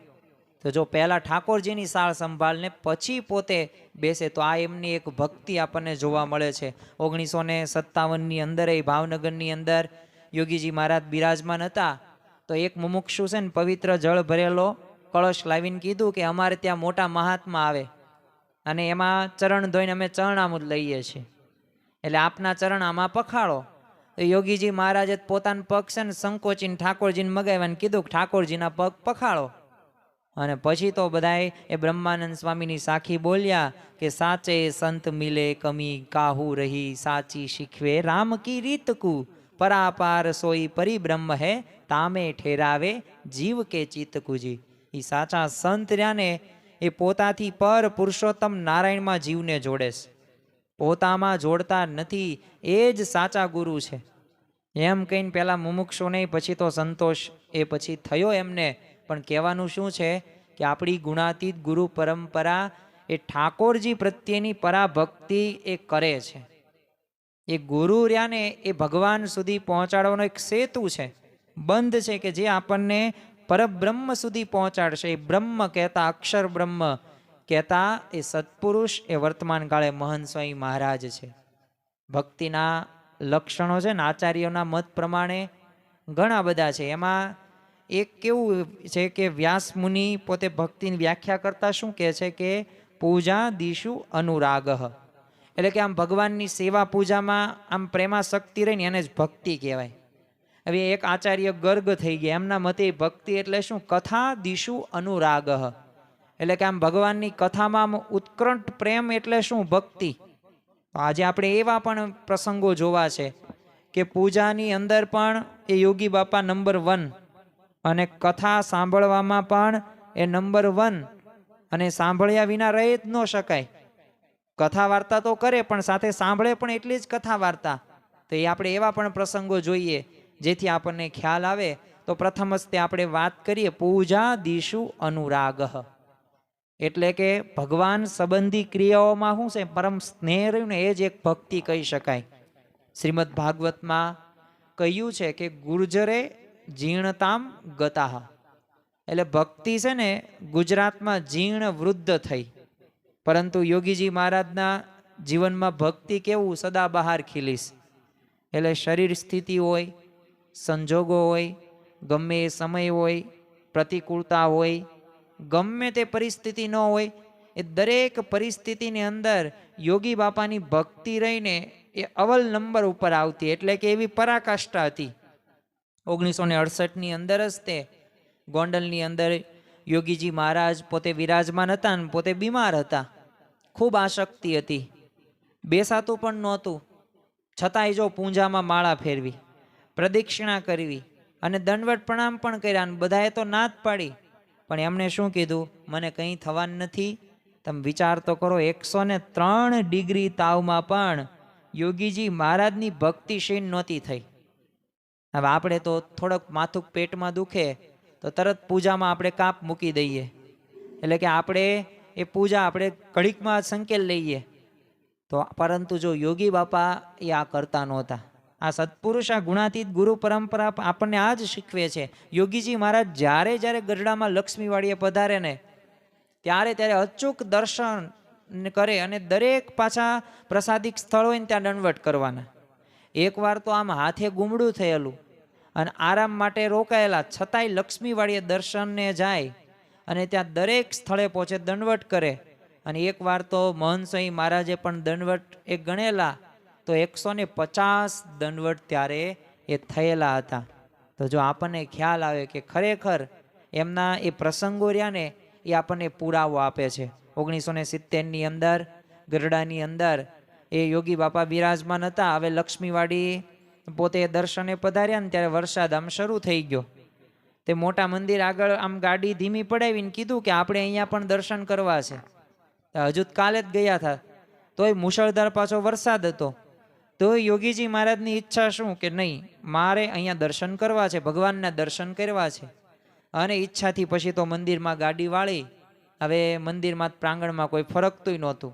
તો જો પહેલાં ઠાકોરજીની સાળ સંભાળને પછી પોતે બેસે તો આ એમની એક ભક્તિ આપણને જોવા મળે છે. 1957ની અંદર એ ભાવનગરની અંદર યોગીજી મહારાજ બિરાજમાન હતા. તો એક મુમુક્ષુ છે ને પવિત્ર જળ ભરેલો કળશ લાવીને કીધું કે અમારે ત્યાં મોટા મહાત્મા આવે અને એમાં ચરણ ધોઈને અમે ચરણામૃત લઈએ છીએ, એટલે આપના ચરણ આમાં પખાડો. તો યોગીજી મહારાજે પોતાના પગ છે ને સંકોચીને ઠાકોરજીને મગાવ્યાને કીધું કે ઠાકોરજીના પગ પખાડો. અને પછી તો બધાએ એ બ્રહ્માનંદ સ્વામીની સાખી બોલ્યા કે સાચે સંત મિલે કમી કાહુ રહી, સાચી શીખવે રામ કી રીત કુ, પરાપાર સોઈ પરિબ્રહ્મ હે, તામે ઠેરાવે જીવ કે ચિત્તકુજી. એ સાચા સંત રહ્યા ને એ પોતાથી પર પુરુષોત્તમ નારાયણમાં જીવને જોડે છે, પોતામાં જોડતા નથી. એ જ સાચા ગુરુ છે એમ કહીને પેલા મુમુક્ષુ નહીં, પછી તો સંતોષ એ પછી થયો એમને. પણ કહેવાનું શું છે કે આપણી ગુણાતીત ગુરુ પરંપરા એ ઠાકોરજી પ્રત્યેની પરાભક્તિ એ કરે છે. એ ગુરુ રહ્યા ને એ ભગવાન સુધી પહોંચાડવાનો એક સેતુ છે, બંધ છે કે જે આપણને પરબ્રહ્મ સુધી પહોંચાડશે. એ બ્રહ્મ કહેતા, અક્ષર બ્રહ્મ કહેતા એ સત્પુરુષ એ વર્તમાન કાળે મહંત સ્વામી મહારાજ છે. ભક્તિના લક્ષણો છે ને આચાર્યોના મત પ્રમાણે ઘણા બધા છે. એમાં એક કેવું છે કે વ્યાસ મુનિ પોતે ભક્તિની વ્યાખ્યા કરતા શું કહે છે કે પૂજા દિશુ અનુરાગ, એટલે કે આમ ભગવાનની સેવા પૂજામાં આમ પ્રેમાશક્તિ રહીને એને જ ભક્તિ કહેવાય. હવે એક આચાર્ય ગર્ગ થઈ ગયા, એમના મતે ભક્તિ એટલે શું? કથા દિશુ અનુરાગ, એટલે કે આમ ભગવાનની કથામાં આમ ઉત્કૃષ્ટ પ્રેમ એટલે શું? ભક્તિ. આજે આપણે એવા પણ પ્રસંગો જોવા છે કે પૂજાની અંદર પણ એ યોગી બાપા નંબર 1 અને કથા સાંભળવામાં પણ એ નંબર 1, અને સાંભળ્યા વિના રહી જ ન શકાય. કથા વાર્તા તો કરે પણ સાથે સાંભળે પણ એટલી જ કથા વાર્તા. તો એ આપણે એવા પણ પ્રસંગો જોઈએ જેથી આપણને ખ્યાલ આવે. તો પ્રથમ જ તે આપણે વાત કરીએ પૂજા દિશુ અનુરાગ, એટલે કે ભગવાન સંબંધી ક્રિયાઓમાં શું છે? પરમ સ્નેહ રહ્યું ને એ જ એક ભક્તિ કહી શકાય. શ્રીમદ ભાગવતમાં કહ્યું છે કે ગુર્જરે જીર્ણતામ ગતાહ, એટલે ભક્તિ છે ને ગુજરાતમાં જીર્ણ વૃદ્ધ થઈ, પરંતુ યોગીજી મહારાજના જીવનમાં ભક્તિ કેવું? સદા બહાર ખીલીશ. એટલે શરીર સ્થિતિ હોય, સંજોગો હોય, ગમે એ સમય હોય, પ્રતિકૂળતા હોય, ગમે તે પરિસ્થિતિ ન હોય, એ દરેક પરિસ્થિતિની અંદર યોગી બાપાની ભક્તિ રહીને એ અવ્વલ નંબર ઉપર આવતી, એટલે કે એવી પરાકાષ્ઠા હતી. 1968ની અંદર જ તે ગોંડલની અંદર યોગીજી મહારાજ પોતે વિરાજમાન હતા ને પોતે બીમાર હતા, ખૂબ આસક્તિ હતી, બેસાતું પણ નહોતું, છતાંય જો પૂંજામાં માળા ફેરવી. પ્રદક્ષિણા કરવી અને દંડવત પ્રણામ પણ કર્યા, અને બધાએ તો ના જ પાડી. પણ એમણે શું કીધું, મને કંઈ થવાનું નથી. તમે વિચાર તો કરો, 103 ડિગ્રી તાવમાં પણ યોગીજી મહારાજની ભક્તિ ક્ષીણ નહોતી થઈ. હવે આપણે તો થોડોક માથું પેટમાં દુખે તો તરત પૂજામાં આપણે કાપ મૂકી દઈએ, એટલે કે આપણે એ પૂજા આપણે ઘડીકમાં સંકેલ લઈએ. તો પરંતુ જો યોગી બાપા એ આ કરતા નહોતા. આ સત્પુરુષ, આ ગુણાતીત ગુરુ પરંપરા આપણને આ જ શીખવે છે. યોગીજી મહારાજ જ્યારે જ્યારે ગઢડામાં લક્ષ્મીવાડીએ પધારે ને ત્યારે અચૂક દર્શન કરે, અને દરેક પાછા પ્રસાદિક સ્થળ હોય ને ત્યાં દંડવત કરવાના. એકવાર તો આમ હાથે ગુમડું થયેલું અને આરામ માટે રોકાયેલા, છતાંય લક્ષ્મીવાડીએ દર્શનને જાય અને ત્યાં દરેક સ્થળે પહોંચે, દંડવત કરે. અને એકવાર તો મહંત સ્વામી મહારાજે પણ દંડવત એ ગણેલા તો 150 દંડવત ત્યારે એ થયેલા હતા. તો જો આપણને ખ્યાલ આવે કે ખરેખર એમના એ પ્રસંગો રહ્યા ને એ આપણને પુરાવો આપે છે. 1970ની અંદર ગઢડાની અંદર એ યોગી બાપા બિરાજમાન હતા. હવે લક્ષ્મીવાડી પોતે દર્શને પધાર્યા ને ત્યારે વરસાદ આમ શરૂ થઈ ગયો. તે મોટા મંદિર આગળ આમ ગાડી ધીમી પડાવીને કીધું કે આપણે અહીંયા પણ દર્શન કરવા છે. હજુ કાલે જ ગયા હતા, તોય મુશળધાર પાછો વરસાદ હતો. તો યોગીજી મહારાજની ઈચ્છા શું કે નહીં, મારે અહીંયા દર્શન કરવા છે, ભગવાનના દર્શન કરવા છે. અને ઈચ્છાથી પછી તો મંદિરમાં ગાડી વાળી. હવે મંદિરમાં પ્રાંગણમાં કોઈ ફરકતું નહોતું.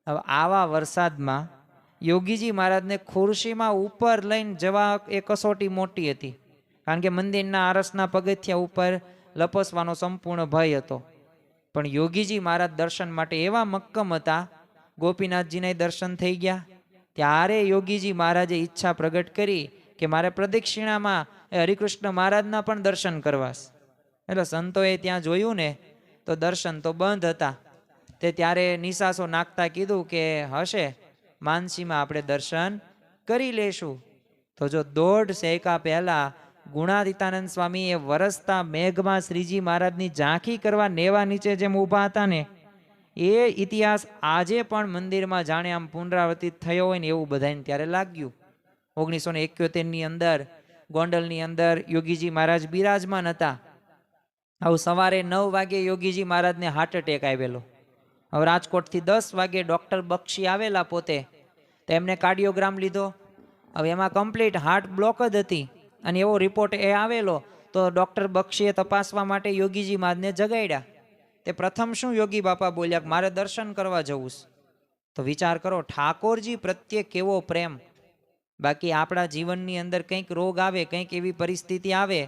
હવે આવા વરસાદમાં યોગીજી મહારાજને ખુરશીમાં ઉપર લઈને જવા એ કસોટી મોટી હતી, કારણ કે મંદિરના આરસના પગથિયા ઉપર લપસવાનો સંપૂર્ણ ભય હતો. પણ યોગીજી મહારાજ દર્શન માટે એવા મક્કમ હતા. ગોપીનાથજીના દર્શન થઈ ગયા. ત્યારે યોગીજી મહારાજે ઈચ્છા પ્રગટ કરી કે મારે પ્રદક્ષિણામાં હરિકૃષ્ણ મહારાજના પણ દર્શન કરવા. એટલે સંતોએ ત્યાં જોયું ને તો દર્શન તો બંધ હતા. તે ત્યારે નિશાસો નાખતા કીધું કે હશે માનસીમાં આપણે દર્શન કરી લેશું. તો જો 1.5 સૈકા પહેલા ગુણાતીતાનંદ સ્વામી એ વરસતા મેઘમાં શ્રીજી મહારાજની ઝાંખી કરવા નેવા નીચે જેમ ઊભા હતા ને, એ ઇતિહાસ આજે પણ મંદિરમાં જાણે આમ પુનરાવર્તિત થયો હોય ને એવું બધાને ત્યારે લાગ્યું. 1971ની અંદર ગોંડલની અંદર યોગીજી મહારાજ બિરાજમાન હતા. આવું સવારે 9 વાગે યોગીજી મહારાજને હાર્ટ એટેક આવેલો. હવે રાજકોટથી 10 વાગે ડૉક્ટર બક્ષી આવેલા પોતે, તો એમને કાર્ડિયોગ્રામ લીધો. હવે એમાં કમ્પ્લીટ હાર્ટ બ્લોક જ હતી અને એવો રિપોર્ટ એ આવેલો. તો ડૉક્ટર બક્ષીએ તપાસવા માટે યોગીજી મહારાજને જગાડ્યા. તે પ્રથમ શું યોગી બાપા બોલ્યા કે મારે દર્શન કરવા જવું છે. તો વિચાર કરો ઠાકોરજી પ્રત્યે કેવો પ્રેમ. બાકી આપણા જીવનની અંદર કંઈક રોગ આવે, કંઈક એવી પરિસ્થિતિ આવે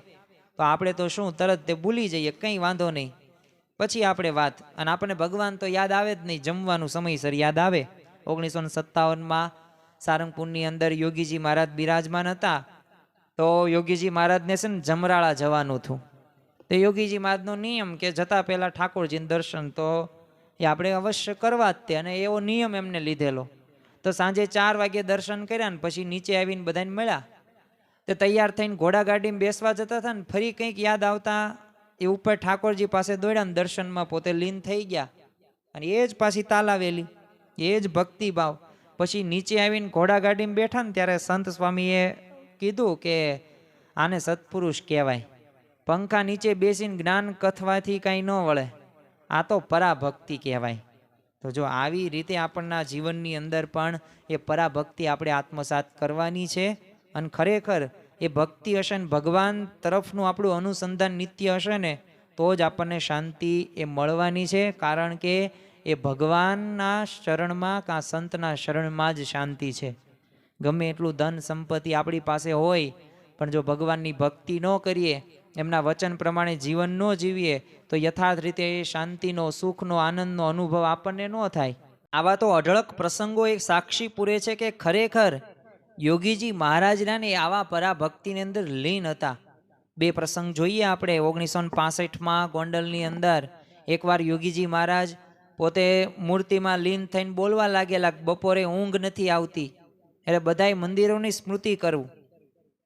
તો આપણે તો શું તરત તે ભૂલી જઈએ, કંઈ વાંધો નહીં, પછી આપણે વાત. અને આપણને ભગવાન તો યાદ આવે જ નહીં, જમવાનું સમયસર યાદ આવે. 1957માં સારંગપુરની અંદર યોગીજી મહારાજ બિરાજમાન હતા. તો યોગીજી મહારાજને છે ને જમરાળા જવાનું હતું. તો યોગીજી મહારાજનો નિયમ કે જતા પહેલાં ઠાકોરજીને દર્શન તો એ આપણે અવશ્ય કરવા જ તે, અને એવો નિયમ એમને લીધેલો. તો સાંજે 4 વાગે દર્શન કર્યા ને પછી નીચે આવીને બધાને મળ્યા. તે તૈયાર થઈને ઘોડાગાડીમાં બેસવા જતા હતા ને ફરી કંઈક યાદ આવતા એ ઉપર ઠાકોરજી પાસે દોડ્યા ને દર્શનમાં પોતે લીન થઈ ગયા. અને એ જ પાછી તાલાવેલી, એ જ ભક્તિભાવ. પછી નીચે આવીને ઘોડાગાડીમાં બેઠા ને ત્યારે સંત સ્વામીએ કીધું કે આને સત્પુરુષ કહેવાય. પંખા નીચે બેસીને જ્ઞાન કથવાથી કાંઈ ન વળે, આ તો પરાભક્તિ કહેવાય. તો જો આવી રીતે આપણના જીવનની અંદર પણ એ પરાભક્તિ આપણે આત્મસાત કરવાની છે. અને ખરેખર એ ભક્તિ હશે ને ભગવાન તરફનું આપણું અનુસંધાન નિત્ય હશે ને તો જ આપણને શાંતિ એ મળવાની છે. કારણ કે એ ભગવાનના શરણમાં કાં સંતના શરણમાં જ શાંતિ છે. ગમે એટલું ધન સંપત્તિ આપણી પાસે હોય પણ જો ભગવાનની ભક્તિ ન કરીએ, એમના વચન પ્રમાણે જીવન ન જીવીએ તો યથાર્થ રીતે એ શાંતિનો, સુખનો, આનંદનો અનુભવ આપણને ન થાય. આવા તો અઢળક પ્રસંગો એક સાક્ષી પૂરે છે કે ખરેખર યોગીજી મહારાજના ને આવા પરાભક્તિની અંદર લીન હતા. 2 પ્રસંગ જોઈએ આપણે. 1965માં ગોંડલની અંદર એકવાર યોગીજી મહારાજ પોતે મૂર્તિમાં લીન થઈને બોલવા લાગેલા, બપોરે ઊંઘ નથી આવતી, એટલે બધાય મંદિરોની સ્મૃતિ કરવું,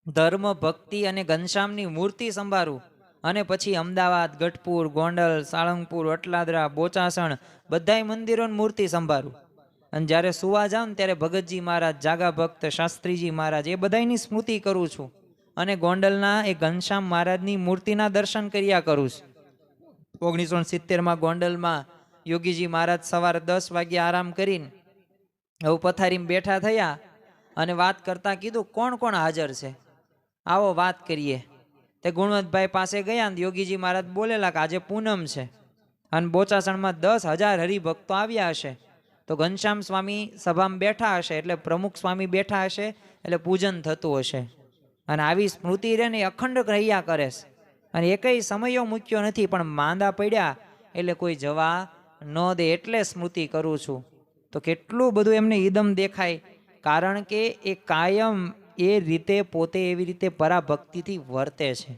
ધર્મ, ભક્તિ અને ઘનશ્યામની મૂર્તિ સંભાળવું, અને પછી અમદાવાદ, ગઢપુર, ગોંડલ, સાળંગપુર, અટલાદરા, બોચાસણ બધાય મંદિરોની મૂર્તિ સંભાળવું. અને જ્યારે સુવા જાઉં ને ત્યારે ભગતજી મહારાજ, જાગા ભક્ત, શાસ્ત્રીજી મહારાજ એ બધાની સ્મૃતિ કરું છું. અને ગોંડલના એ ઘનશ્યામ મહારાજની મૂર્તિના દર્શન કર્યા કરું છું. 1970માં ગોંડલમાં યોગીજી મહારાજ સવારે 10 વાગે આરામ કરીને હવે પથારીમાં બેઠા થયા અને વાત કરતા કીધું કોણ કોણ હાજર છે, આવો વાત કરીએ. તે ગુણવંતભાઈ પાસે ગયા ને યોગીજી મહારાજ બોલેલા કે આજે પૂનમ છે અને બોચાસણમાં 10,000 હરિભક્તો આવ્યા હશે, તો ઘનશ્યામ સ્વામી સભામાં બેઠા હશે એટલે પ્રમુખ સ્વામી બેઠા હશે એટલે પૂજન થતું હશે. અને આવી સ્મૃતિ રહે ને અખંડ રહ્યા કરે છે અને એકય સમયો મૂક્યો નથી, પણ માંદા પડ્યા એટલે કોઈ જવા ન દે એટલે સ્મૃતિ કરું છું. તો કેટલું બધું એમને ઈદમ દેખાય, કારણ કે એ કાયમ એ રીતે પોતે એવી રીતે પરાભક્તિથી વર્તે છે.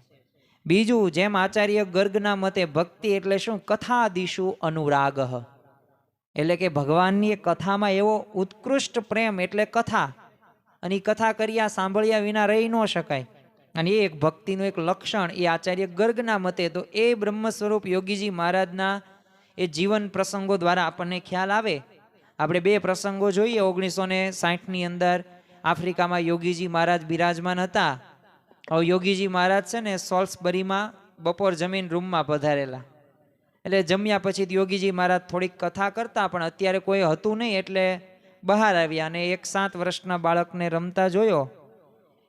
બીજું, જેમ આચાર્ય ગર્ગના મતે ભક્તિ એટલે શું? કથાદિશુ અનુરાગ, એટલે કે ભગવાનની એ કથામાં એવો ઉત્કૃષ્ટ પ્રેમ એટલે કથા, અને એ કથા કર્યા સાંભળ્યા વિના રહી ન શકાય. અને એ એક ભક્તિનું એક લક્ષણ એ આચાર્ય ગર્ગના મતે. તો એ બ્રહ્મ સ્વરૂપ યોગીજી મહારાજના એ જીવન પ્રસંગો દ્વારા આપણને ખ્યાલ આવે. આપણે 2 પ્રસંગો જોઈએ. 1960ની અંદર આફ્રિકામાં યોગીજી મહારાજ બિરાજમાન હતા. હવે યોગીજી મહારાજ છે ને સોલ્સબરીમાં બપોર જમીન રૂમમાં પધારેલા, એટલે જમ્યા પછી યોગીજી મહારાજ થોડીક કથા કરતા, પણ અત્યારે કોઈ હતું નહીં એટલે બહાર આવ્યા અને એક 7 વર્ષના બાળકને રમતા જોયો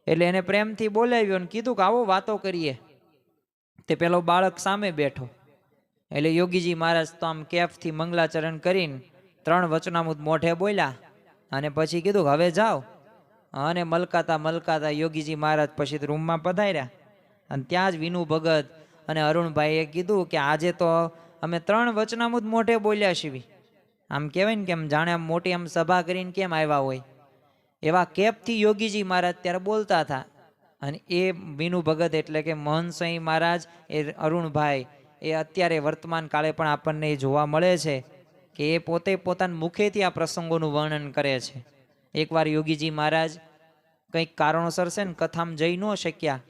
એટલે એને પ્રેમથી બોલાવ્યો અને કીધું કે આવો વાતો કરીએ. તે પેલો બાળક સામે બેઠો એટલે યોગીજી મહારાજ તો આમ કેફથી મંગલાચરણ કરીને 3 વચનામૃત મોઢે બોલ્યા અને પછી કીધું કે હવે જાઓ. અને મલકાતા મલકાતા યોગીજી મહારાજ પછી રૂમમાં પધાર્યા અને ત્યાં જ વિનુ ભગત અને અરુણભાઈએ કીધું કે આજે તો અમે 3 વચનામૃત મોઢે બોલ્યા છીએ. આમ કહેવાય ને કે આમ જાણે આમ મોટી આમ સભા કરીને કેમ આવ્યા હોય એવા કેપથી યોગીજી મહારાજ ત્યારે બોલતા હતા. અને એ વિનુ ભગત એટલે કે મોહન સ્વામી મહારાજ, એ અરુણભાઈ, એ અત્યારે વર્તમાન કાળે પણ આપણને જોવા મળે છે કે એ પોતે પોતાના મુખેથી આ પ્રસંગોનું વર્ણન કરે છે. એકવાર યોગીજી મહારાજ કંઈક કારણોસર છે ને કથામાં જઈ ન શક્યા,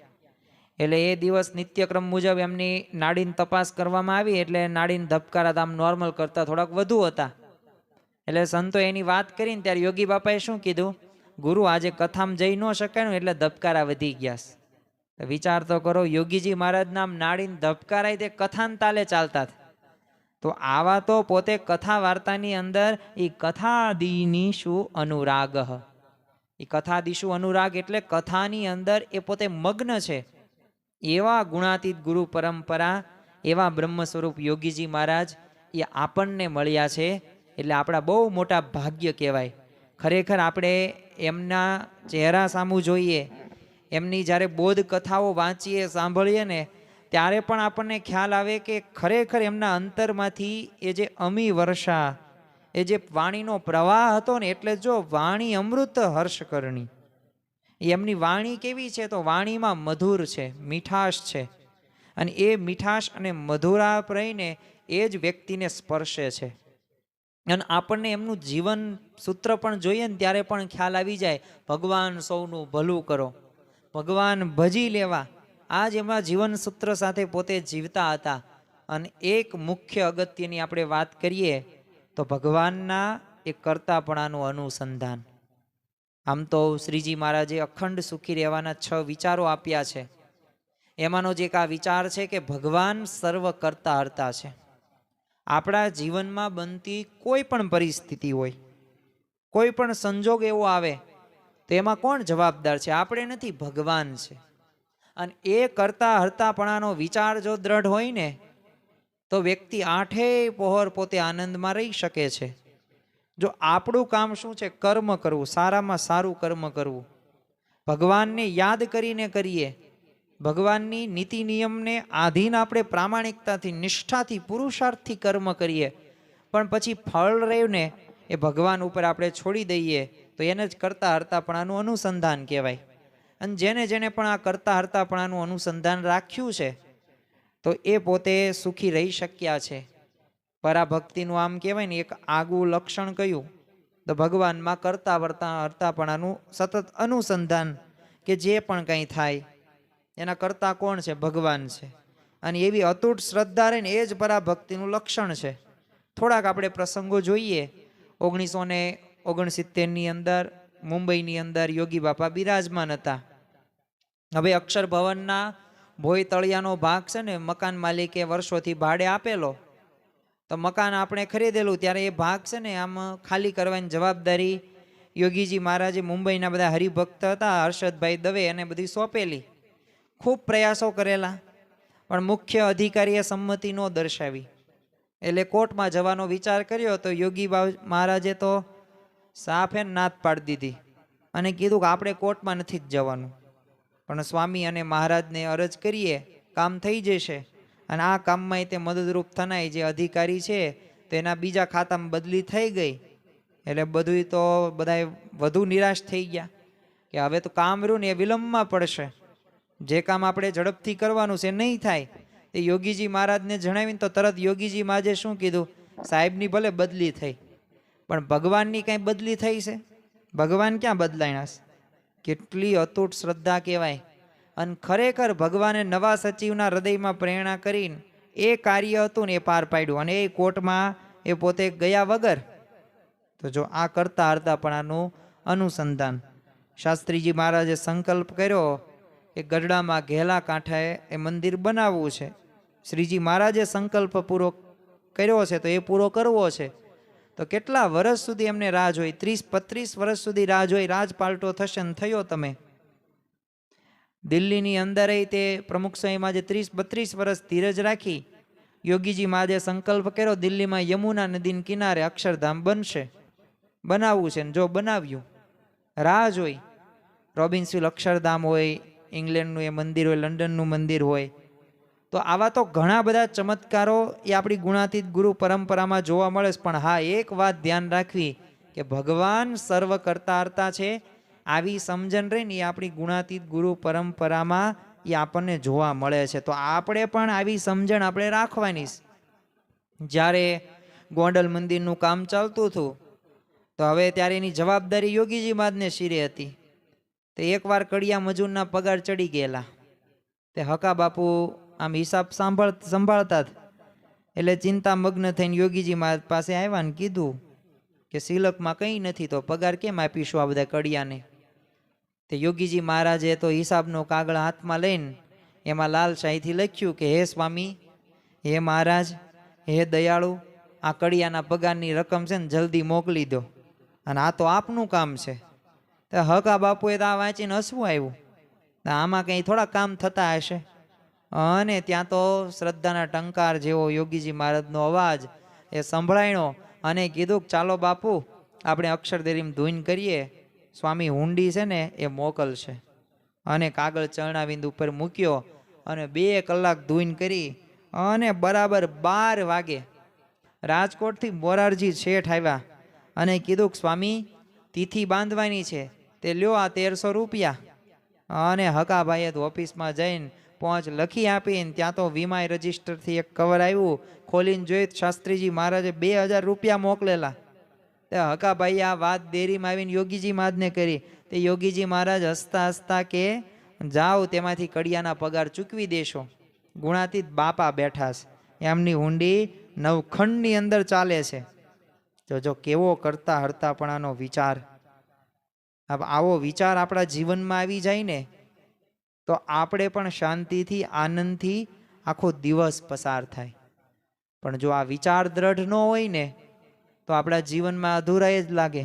એટલે એ દિવસ નિત્યક્રમ મુજબ એમની નાડીની તપાસ કરવામાં આવી, એટલે નાડીના ધબકારા આમ નોર્મલ કરતા થોડાક વધુ હતા. એટલે સંતો એની વાત કરીને ત્યારે યોગી બાપાએ શું કીધું, ગુરુ આજે કથામાં જઈ ન શકાય એટલે ધબકારા વધી ગયા. વિચાર તો કરો, યોગીજી મહારાજ નામ નાડીને ધબકારાય તે કથાને તાલે ચાલતા હતા. તો આવા તો પોતે કથા વાર્તાની અંદર એ કથાદીની શું અનુરાગ, એ કથાદિશુ અનુરાગ એટલે કથાની અંદર એ પોતે મગ્ન છે. એવા ગુણાતીત ગુરુ પરંપરા, એવા બ્રહ્મ સ્વરૂપ યોગીજી મહારાજ એ આપણને મળ્યા છે, એટલે આપણા બહુ મોટા ભાગ્ય કહેવાય. ખરેખર આપણે એમના ચહેરા સામું જોઈએ, એમની જ્યારે બોધ કથાઓ વાંચીએ સાંભળીએ ને ત્યારે પણ આપણને ખ્યાલ આવે કે ખરેખર એમના અંતરમાંથી એ જે અમી વર્ષા, એ જે વાણીનો પ્રવાહ હતો ને, એટલે જો વાણી અમૃત હર્ષ કરણી, એમની વાણી કેવી છે? તો વાણીમાં મધુર છે, મીઠાશ છે, અને એ મીઠાશ અને મધુરા રહીને એ જ વ્યક્તિને સ્પર્શે છે. અને આપણને એમનું જીવન સૂત્ર પણ જોઈએ ને ત્યારે પણ ખ્યાલ આવી જાય, ભગવાન સૌનું ભલું કરો, ભગવાન ભજી લેવા, આ જ એમના જીવન સૂત્ર સાથે પોતે જીવતા હતા. અને એક મુખ્ય અગત્યની આપણે વાત કરીએ તો ભગવાનના એ કરતાપણાનું અનુસંધાન. આમ તો શ્રીજી મહારાજે અખંડ સુખી રહેવાના 6 વિચારો આપ્યા છે. એમાંનો જ એક આ વિચાર છે કે ભગવાન સર્વ કરતા હરતા છે. આપણા જીવનમાં બનતી કોઈ પણ પરિસ્થિતિ હોય, કોઈ પણ સંજોગ એવો આવે તો એમાં કોણ જવાબદાર છે? આપણે નથી, ભગવાન છે. અને એ કરતા હરતાપણાનો વિચાર જો દ્રઢ હોય ને તો વ્યક્તિ 8 પહોર પોતે આનંદમાં રહી શકે છે. જો આપણું કામ શું છે? કર્મ કરવું, સારામાં સારું કર્મ કરવું, ભગવાનને યાદ કરીને કરીએ, ભગવાનની નીતિ નિયમને આધીન આપણે પ્રામાણિકતાથી, નિષ્ઠાથી, પુરુષાર્થથી કર્મ કરીએ, પણ પછી ફળ રહ્યું ને એ ભગવાન ઉપર આપણે છોડી દઈએ તો એને જ કરતા હરતાપણાનું અનુસંધાન કહેવાય. અને જેને જેને પણ આ કરતા હરતાપણાનું અનુસંધાન રાખ્યું છે તો એ પોતે સુખી રહી શક્યા છે. પરાભક્તિનું આમ કહેવાય ને એક આગવું લક્ષણ કયું? તો ભગવાનમાં કરતા હરતાપણાનું સતત અનુસંધાન, કે જે પણ કંઈ થાય એના કરતા કોણ છે? ભગવાન છે. અને એવી અતૂટ શ્રદ્ધા રહે ને એ જ પરાભક્તિનું લક્ષણ છે. થોડાક આપણે પ્રસંગો જોઈએ. 1969ની અંદર મુંબઈની અંદર યોગી બાપા બિરાજમાન હતા. હવે અક્ષર ભવનના ભોય તળિયાનો ભાગ છે ને મકાન માલિકે વર્ષોથી ભાડે આપેલો, તો મકાન આપણે ખરીદેલું ત્યારે એ ભાગ છે ને આમ ખાલી કરવાની જવાબદારી યોગીજી મહારાજે મુંબઈના બધા હરિભક્ત હતા હર્ષદભાઈ દવે એને બધી સોંપેલી. ખૂબ પ્રયાસો કરેલા પણ મુખ્ય અધિકારીએ સંમતિ ન દર્શાવી, એટલે કોર્ટમાં જવાનો વિચાર કર્યો તો યોગી મહારાજે તો સાફે નાત પાડી દીધી અને કીધું કે આપણે કોર્ટમાં નથી જ જવાનું, પણ સ્વામી અને મહારાજને અરજ કરીએ કામ થઈ જશે અને આ કામમાં તે મદદરૂપ થનાય. જે અધિકારી છે તેના બીજા ખાતામાં બદલી થઈ ગઈ, એટલે બધું તો બધા વધુ નિરાશ થઈ ગયા કે હવે તો કામ રહ્યું ને એ વિલંબમાં પડશે, જે કામ આપણે ઝડપથી કરવાનું છે નહીં થાય. એ યોગીજી મહારાજને જણાવીને તો તરત યોગીજી મહારાજે શું કીધું, સાહેબની ભલે બદલી થઈ પણ ભગવાનની કાંઈ બદલી થઈ છે? ભગવાન ક્યાં બદલાયણા? કેટલી અતૂટ શ્રદ્ધા કહેવાય. અને ખરેખર ભગવાને નવા સચિવના હૃદયમાં પ્રેરણા કરીને એ કાર્ય હતું ને એ પાર પાડ્યું, અને એ કોર્ટમાં એ પોતે ગયા વગર. તો જો આ કરતા હરતાપણાનું અનુસંધાન. શાસ્ત્રીજી મહારાજે સંકલ્પ કર્યો કે ગઢડામાં ઘેલા કાંઠાએ એ મંદિર બનાવવું છે. શ્રીજી મહારાજે સંકલ્પ પૂરો કર્યો છે તો એ પૂરો કરવો છે. તો કેટલા વર્ષ સુધી એમને રાહ જોઈ, 30-35 વર્ષ સુધી રાહ જોઈ. રાજપાલટો થશે ને થયો. તમે દિલ્હીની અંદર તે પ્રમુખ સ્વામીમાં જે 30-32 વર્ષ ધીરજ રાખી યોગીજી મહારાજે સંકલ્પ કર્યો દિલ્હીમાં યમુના નદીના કિનારે અક્ષરધામ બનશે, બનાવવું છે. ને જો બનાવ્યું, રાહ જોઈ. રોબિન્સવિલ અક્ષરધામ હોય, ઇંગ્લેન્ડનું એ મંદિર હોય, લંડનનું મંદિર હોય. તો આવા તો ઘણા બધા ચમત્કારો એ આપણી ગુણાતીત ગુરુ પરંપરામાં જોવા મળે છે. પણ હા, એક વાત ધ્યાન રાખવી કે ભગવાન સર્વ કરતા હરતા છે. આવી સમજણ રહી ને એ આપણી ગુણાતીત ગુરુ પરંપરામાં એ આપણને જોવા મળે છે. તો આપણે પણ આવી સમજણ આપણે રાખવાની. જ્યારે ગોંડલ મંદિરનું કામ ચાલતું હતું તો હવે ત્યારે એની જવાબદારી યોગીજી મહારાજને શિરે હતી. તો એકવાર કડિયા મજૂરના પગાર ચડી ગયેલા. તે હકા બાપુ આમ હિસાબ સંભાળતા એટલે ચિંતા મગ્ન થઈને યોગીજી મહારાજ પાસે આવ્યા ને કીધું કે સિલકમાં કંઈ નથી તો પગાર કેમ આપીશું આ બધા કડિયાને? તે યોગીજી મહારાજે તો હિસાબનો કાગળ હાથમાં લઈને એમાં લાલ શાહીથી લખ્યું કે હે સ્વામી, હે મહારાજ, હે દયાળુ, આ કડિયાના પગારની રકમ છે ને જલ્દી મોકલી દો, અને આ તો આપનું કામ છે. તો હકા બાપુએ તો આ વાંચીને હસવું આવ્યું. આમાં કંઈ થોડા કામ થતા હશે? અને ત્યાં તો શ્રદ્ધાના ટંકાર જેવો યોગીજી મહારાજનો અવાજ એ સંભળાયો અને કીધું ચાલો બાપુ આપણે અક્ષરદેરીમાં ધૂન કરીએ, સ્વામી હુંડી છે ને એ મોકલશે. અને કાગળ ચરણાવિંદ ઉપર મૂક્યો અને 2 કલાક ધૂન કરી અને બરાબર 12 વાગે રાજકોટથી મોરારજી શેઠ આવ્યા અને કીધું સ્વામી તિથિ બાંધવાની છે, તે લ્યો આ 1300 રૂપિયા. અને હકાભાઈએ તો ઓફિસમાં જઈને પહોંચ લખી આપીને ત્યાં તો વીમા રજિસ્ટરથી એક કવર આવ્યું, ખોલીને જોઈ શાસ્ત્રીજી મહારાજે 2000 રૂપિયા મોકલેલા. તે હકાભાઈએ આ વાત દેરીમાં આવીને યોગીજી મહારાજને કરી. તે યોગીજી મહારાજ હસતા હસતા કે જાઓ તેમાંથી કડિયાના પગાર ચૂકવી દેશો. ગુણાતીત બાપા બેઠા છે, એમની હુંડી નવખંડની અંદર ચાલે છે. જો કેવો કરતા હરતાપણાનો વિચાર. આવો વિચાર આપણા જીવનમાં આવી જાય ને તો આપણે પણ શાંતિથી આનંદથી આખો દિવસ પસાર થાય. પણ જો આ વિચાર દ્રઢ ન હોય ને તો આપણા જીવનમાં અધૂરાય જ લાગે,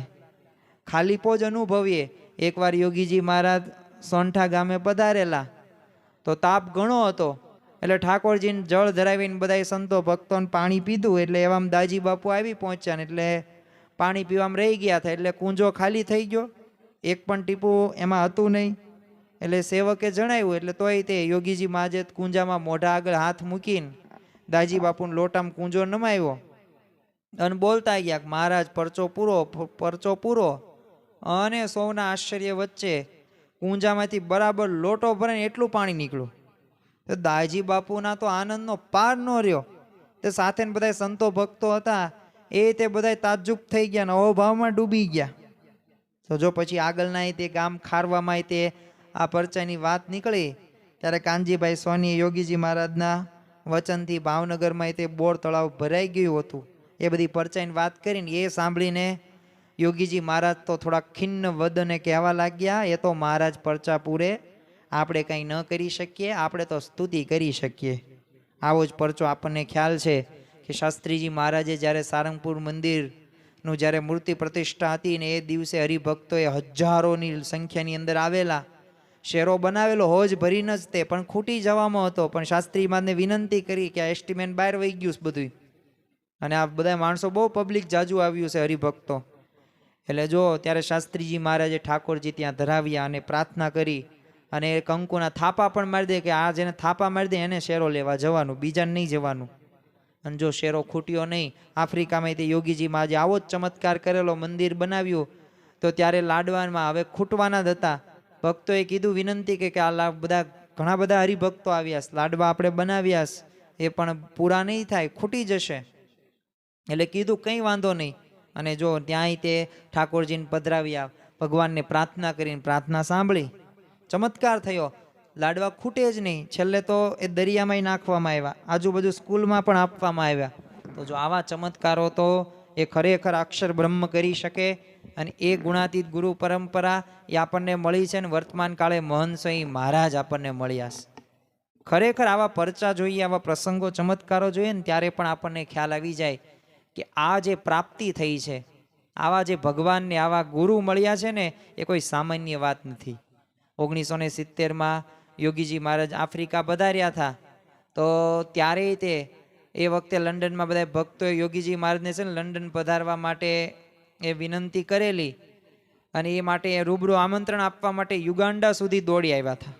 ખાલીપો જ અનુભવીએ. એકવાર યોગીજી મહારાજ સોંઠા ગામે પધારેલા તો તાપ ઘણો હતો, એટલે ઠાકોરજીને જળ ધરાવીને બધા સંતો ભક્તોને પાણી પીધું. એટલે એવામાં દાજી બાપુ આવી પહોંચ્યા ને એટલે પાણી પીવામાં રહી ગયા હતા. એટલે કુંજો ખાલી થઈ ગયો, એક પણ ટીપું એમાં હતું નહીં. એટલે સેવકે જણાવ્યું એટલે તોય તે યોગીજી મહારાજે કુંજામાં મોઢા આગળ હાથ મૂકીને દાજી બાપુને લોટામાં કુંજો નમાવ્યો અને બોલતા ગયા કે મહારાજ પરચો પૂરો, પરચો પૂરો. અને સૌના આશ્ચર્ય વચ્ચે કુંજામાંથી બરાબર લોટો ભરીને એટલું પાણી નીકળ્યું. તો દાજી બાપુના તો આનંદનો પાર ન રહ્યો. તે સાથે બધા સંતો ભક્તો હતા એ તે બધા તાજુબ થઈ ગયા ને અહોભાવમાં ડૂબી ગયા. તો જો પછી આગળના તે ગામ ખારવામાં તે આ પરચાની વાત નીકળી ત્યારે કાનજીભાઈ સોની યોગીજી મહારાજના વચનથી ભાવનગરમાં તે બોર તળાવ ભરાઈ ગયું હતું. એ બધી પરચાની વાત કરીને એ સાંભળીને યોગીજી મહારાજ તો થોડા ખિન્ન વદને કહેવા લાગ્યા, એ તો મહારાજ પરચા પૂરે આપણે કંઈ ન કરી શકીએ, આપણે તો સ્તુતિ કરી શકીએ. આવો જ પરચો આપણને ખ્યાલ છે કે શાસ્ત્રીજી મહારાજે જ્યારે સારંગપુર મંદિરનું જ્યારે મૂર્તિ પ્રતિષ્ઠા હતી ને એ દિવસે હરિભક્તોએ હજારોની સંખ્યાની અંદર આવેલા, શેરો બનાવેલો હોજ ભરીને જ તે પણ ખૂટી જવામાં હતો, પણ શાસ્ત્રી મહારાજને વિનંતી કરી કે આ એસ્ટિમેટ બહાર વહી ગયું બધું, અને આ બધા માણસો બહુ પબ્લિક જાજુ આવ્યું છે હરિભક્તો. એટલે જો ત્યારે શાસ્ત્રીજી મહારાજે ઠાકોરજી ત્યાં ધરાવ્યા અને પ્રાર્થના કરી અને કંકુના થાપા પણ મારી દે કે આ જેને થાપા મારી દે એને શેરો લેવા જવાનું, બીજાને નહીં જવાનું. અને જો શેરો ખૂટ્યો નહીં. આફ્રિકામાં તે યોગીજી મહારાજે આવો જ ચમત્કાર કરેલો, મંદિર બનાવ્યું તો ત્યારે લાડવામાં હવે ખૂટવાના જ હતા. ભક્તોએ કીધું, વિનંતી કે આ બધા ઘણા બધા હરિભક્તો આવ્યા, લાડવા આપણે બનાવ્યા એ પણ પૂરા નહીં થાય, ખૂટી જશે. એટલે કીધું કંઈ વાંધો નહીં. અને જો ત્યાંય તે ઠાકોરજીને પધરાવ્યા, ભગવાનને પ્રાર્થના કરીને પ્રાર્થના સાંભળી, ચમત્કાર થયો, લાડવા ખૂટે જ નહીં. છેલ્લે તો એ દરિયામાં નાખવામાં આવ્યા, આજુબાજુ સ્કૂલમાં પણ આપવામાં આવ્યા. તો જો આવા ચમત્કારો તો એ ખરેખર અક્ષર બ્રહ્મ કરી શકે. અને એ ગુણાતીત ગુરુ પરંપરા એ આપણને મળી છે ને વર્તમાન કાળે મહંત સ્વામી મહારાજ આપણને મળ્યા છે. ખરેખર આવા પરચા જોઈએ, આવા પ્રસંગો ચમત્કારો જોઈએ ને ત્યારે પણ આપણને ખ્યાલ આવી જાય કે આ જે પ્રાપ્તિ થઈ છે, આવા જે ભગવાનને આવા ગુરુ મળ્યા છે ને એ કોઈ સામાન્ય વાત નથી. 1970માં યોગીજી મહારાજ આફ્રિકા પધાર્યા હતા, તો ત્યારે તે એ વખતે લંડનમાં બધા ભક્તોએ યોગીજી મહારાજને છે ને લંડન પધારવા માટે એ વિનંતી કરેલી, અને એ માટે રૂબરૂ આમંત્રણ આપવા માટે યુગાન્ડા સુધી દોડી આવ્યા હતા.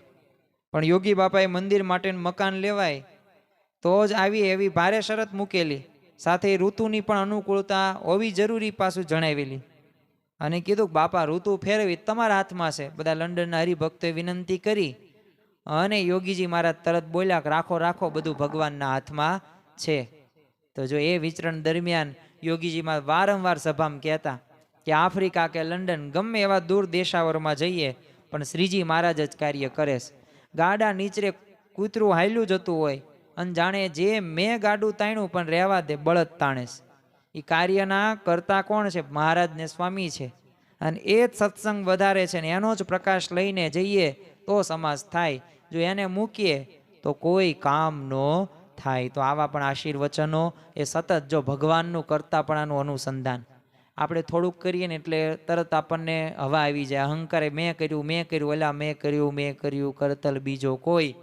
પણ યોગી બાપાએ મંદિર માટે મકાન લેવાય તો જ આવી એવી ભારે શરત મૂકેલી, સાથે ઋતુની પણ અનુકૂળતા હોવી જરૂરી પાછું જણાવેલી. અને કીધું બાપા ઋતુ ફેરવી તમારા હાથમાં છે. બધા લંડનના હરિભક્તોએ વિનંતી કરી અને યોગીજી મહારાજ તરત બોલ્યા કે રાખો રાખો, બધું ભગવાનના હાથમાં છે. તો જો એ વિચરણ દરમિયાન યોગીજીમાં વારંવાર સભામાં કહેતા કે આફ્રિકા કે લંડન ગમે એવા દૂર દેશાવરમાં જઈએ પણ શ્રીજી મહારાજ જ કાર્ય કરે છે. ગાડા નીચે કૂતરું હાલ્યું જતું હોય અને જાણે જે મેં ગાડું તાણ્યું પણ રહેવા દે, બળદ તાણે છે. એ કાર્યના કરતા કોણ છે? મહારાજ ને સ્વામી છે. અને એ જ સત્સંગ વધારે છે ને એનો જ પ્રકાશ લઈને જઈએ તો સમાજ થાય, જો એને મૂકીએ તો કોઈ કામ નો થાય. તો આવા પણ આશીર્વચનો એ સતત જો ભગવાનનું કરતાપણાનું અનુસંધાન આપણે થોડુંક કરીએ ને એટલે તરત આપણને હવા આવી જાય, અહંકારે મેં કર્યું, ઓલા મેં કર્યું, કરતલ બીજો કોઈ.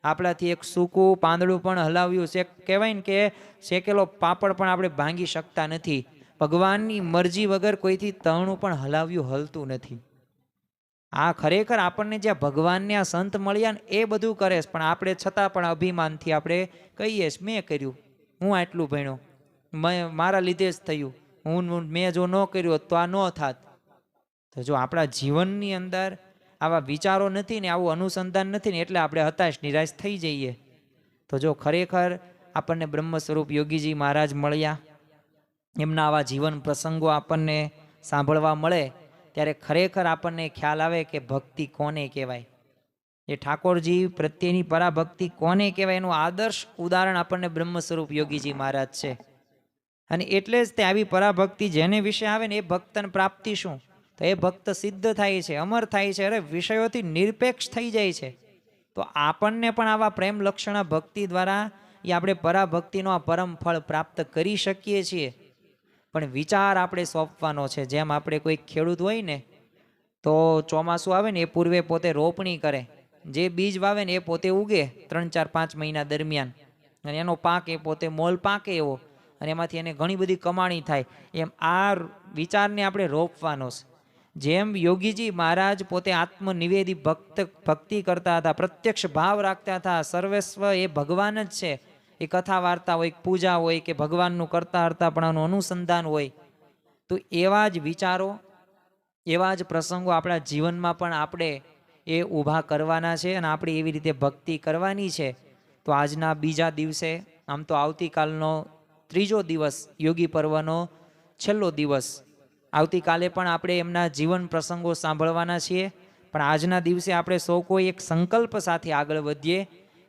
આપણાથી એક સૂકું પાંદડું પણ હલાવ્યું છે, કહેવાય ને કે શેકેલો પાપડ પણ આપણે ભાંગી શકતા નથી. ભગવાનની મરજી વગર કોઈથી તણું પણ હલાવ્યું હલતું નથી. આ ખરેખર આપણને જ્યાં ભગવાનને આ સંત મળ્યા ને એ બધું કરે છે, પણ આપણે છતાં પણ અભિમાનથી આપણે કહીએ મેં કર્યું, હું આટલું ભણ્યો, મારા લીધે જ થયું, મેં જો ન કર્યું હોત તો આ ન થાત. તો જો આપણા જીવનની અંદર આવા વિચારો નથી ને આવું અનુસંધાન નથી ને એટલે આપણે હતાશ નિરાશ થઈ જઈએ. તો જો ખરેખર આપણને બ્રહ્મ સ્વરૂપ યોગીજી મહારાજ મળ્યા, એમના આવા જીવન પ્રસંગો આપણને સાંભળવા મળે ત્યારે ખરેખર આપણને ખ્યાલ આવે કે ભક્તિ કોને કહેવાય, એ ઠાકોરજી પ્રત્યેની પરાભક્તિ કોને કહેવાય, એનું આદર્શ ઉદાહરણ આપણને બ્રહ્મ સ્વરૂપ યોગીજી મહારાજ છે. અને એટલે જ તે આવી પરાભક્તિ જેને વિશે આવે ને એ ભક્તને પ્રાપ્તિ શું? તો એ ભક્ત સિદ્ધ થાય છે, અમર થાય છે, અરે વિષયોથી નિરપેક્ષ થઈ જાય છે. તો આપણને પણ આવા પ્રેમ લક્ષણા ભક્તિ દ્વારા એ આપણે પરાભક્તિનો આ પરમ ફળ પ્રાપ્ત કરી શકીએ છીએ. પણ વિચાર આપણે સોંપવાનો છે. જેમ આપણે કોઈ ખેડૂત હોય ને તો ચોમાસું આવે ને એ પૂર્વે પોતે રોપણી કરે, જે બીજ વાવે ને એ પોતે ઉગે 3, 4, 5 મહિના દરમિયાન, અને એનો પાક એ પોતે મોલ પાકે એવો, અને એમાંથી એને ઘણી બધી કમાણી થાય. એમ આ વિચારને આપણે રોપવાનો છે. જેમ યોગીજી મહારાજ પોતે આત્મનિવેદી ભક્તિ કરતા હતા, પ્રત્યક્ષ ભાવ રાખતા હતા, સર્વસ્વ એ ભગવાન જ છે. એ કથા વાર્તા હોય, પૂજા હોય કે ભગવાનનું કરતા હરતાપણાનું અનુસંધાન હોય, તો એવા જ વિચારો, એવા જ પ્રસંગો આપણા જીવનમાં પણ આપણે એ ઊભા કરવાના છે અને આપણે એવી રીતે ભક્તિ કરવાની છે. તો આજના બીજા દિવસે, આમ તો આવતીકાલનો ત્રીજો દિવસ, યોગી પર્વનો છેલ્લો દિવસ, આવતીકાલે પણ આપણે એમના જીવન પ્રસંગો સાંભળવાના છીએ. પણ આજના દિવસે આપણે સૌ કોઈ એક સંકલ્પ સાથે આગળ વધીએ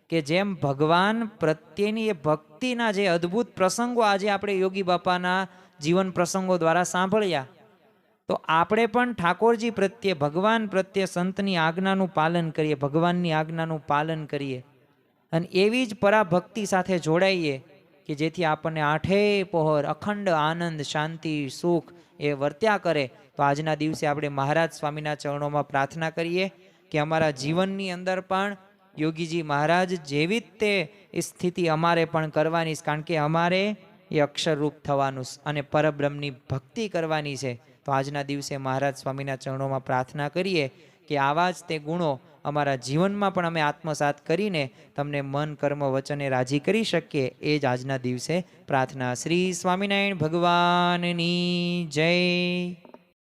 કે જેમ ભગવાન પ્રત્યેની એ ભક્તિના જે અદ્ભુત પ્રસંગો આજે આપણે યોગી બાપાના જીવન પ્રસંગો દ્વારા સાંભળ્યા, તો તો આપણે પણ ઠાકોરજી પ્રત્યે, ભગવાન પ્રત્યે સંતની આજ્ઞાનું પાલન કરીએ, ભગવાનની આજ્ઞાનું પાલન કરીએ અને એવી જ પરાભક્તિ સાથે જોડાઈએ કે જેથી આપણને આઠેય પહોર અખંડ આનંદ, શાંતિ, સુખ એ વર્ત્યા કરે. તો આજના દિવસે આપણે મહારાજ સ્વામીના ચરણોમાં પ્રાર્થના કરીએ કે અમારા જીવનની અંદર પણ યોગીજી મહારાજ જેવી જ તે સ્થિતિ અમારે પણ કરવાની છે, કારણ કે અમારે એ અક્ષરરૂપ થવાનું અને પરબ્રહ્મની ભક્તિ કરવાની છે. તો આજના દિવસે મહારાજ સ્વામીના ચરણોમાં પ્રાર્થના કરીએ કે આવા જ તે ગુણો અમારા જીવનમાં પણ અમે આત્મસાત કરીને તમને મન, કર્મ, વચને રાજી કરી શકીએ, એ જ આજના દિવસે પ્રાર્થના. શ્રી સ્વામિનારાયણ ભગવાનની જય.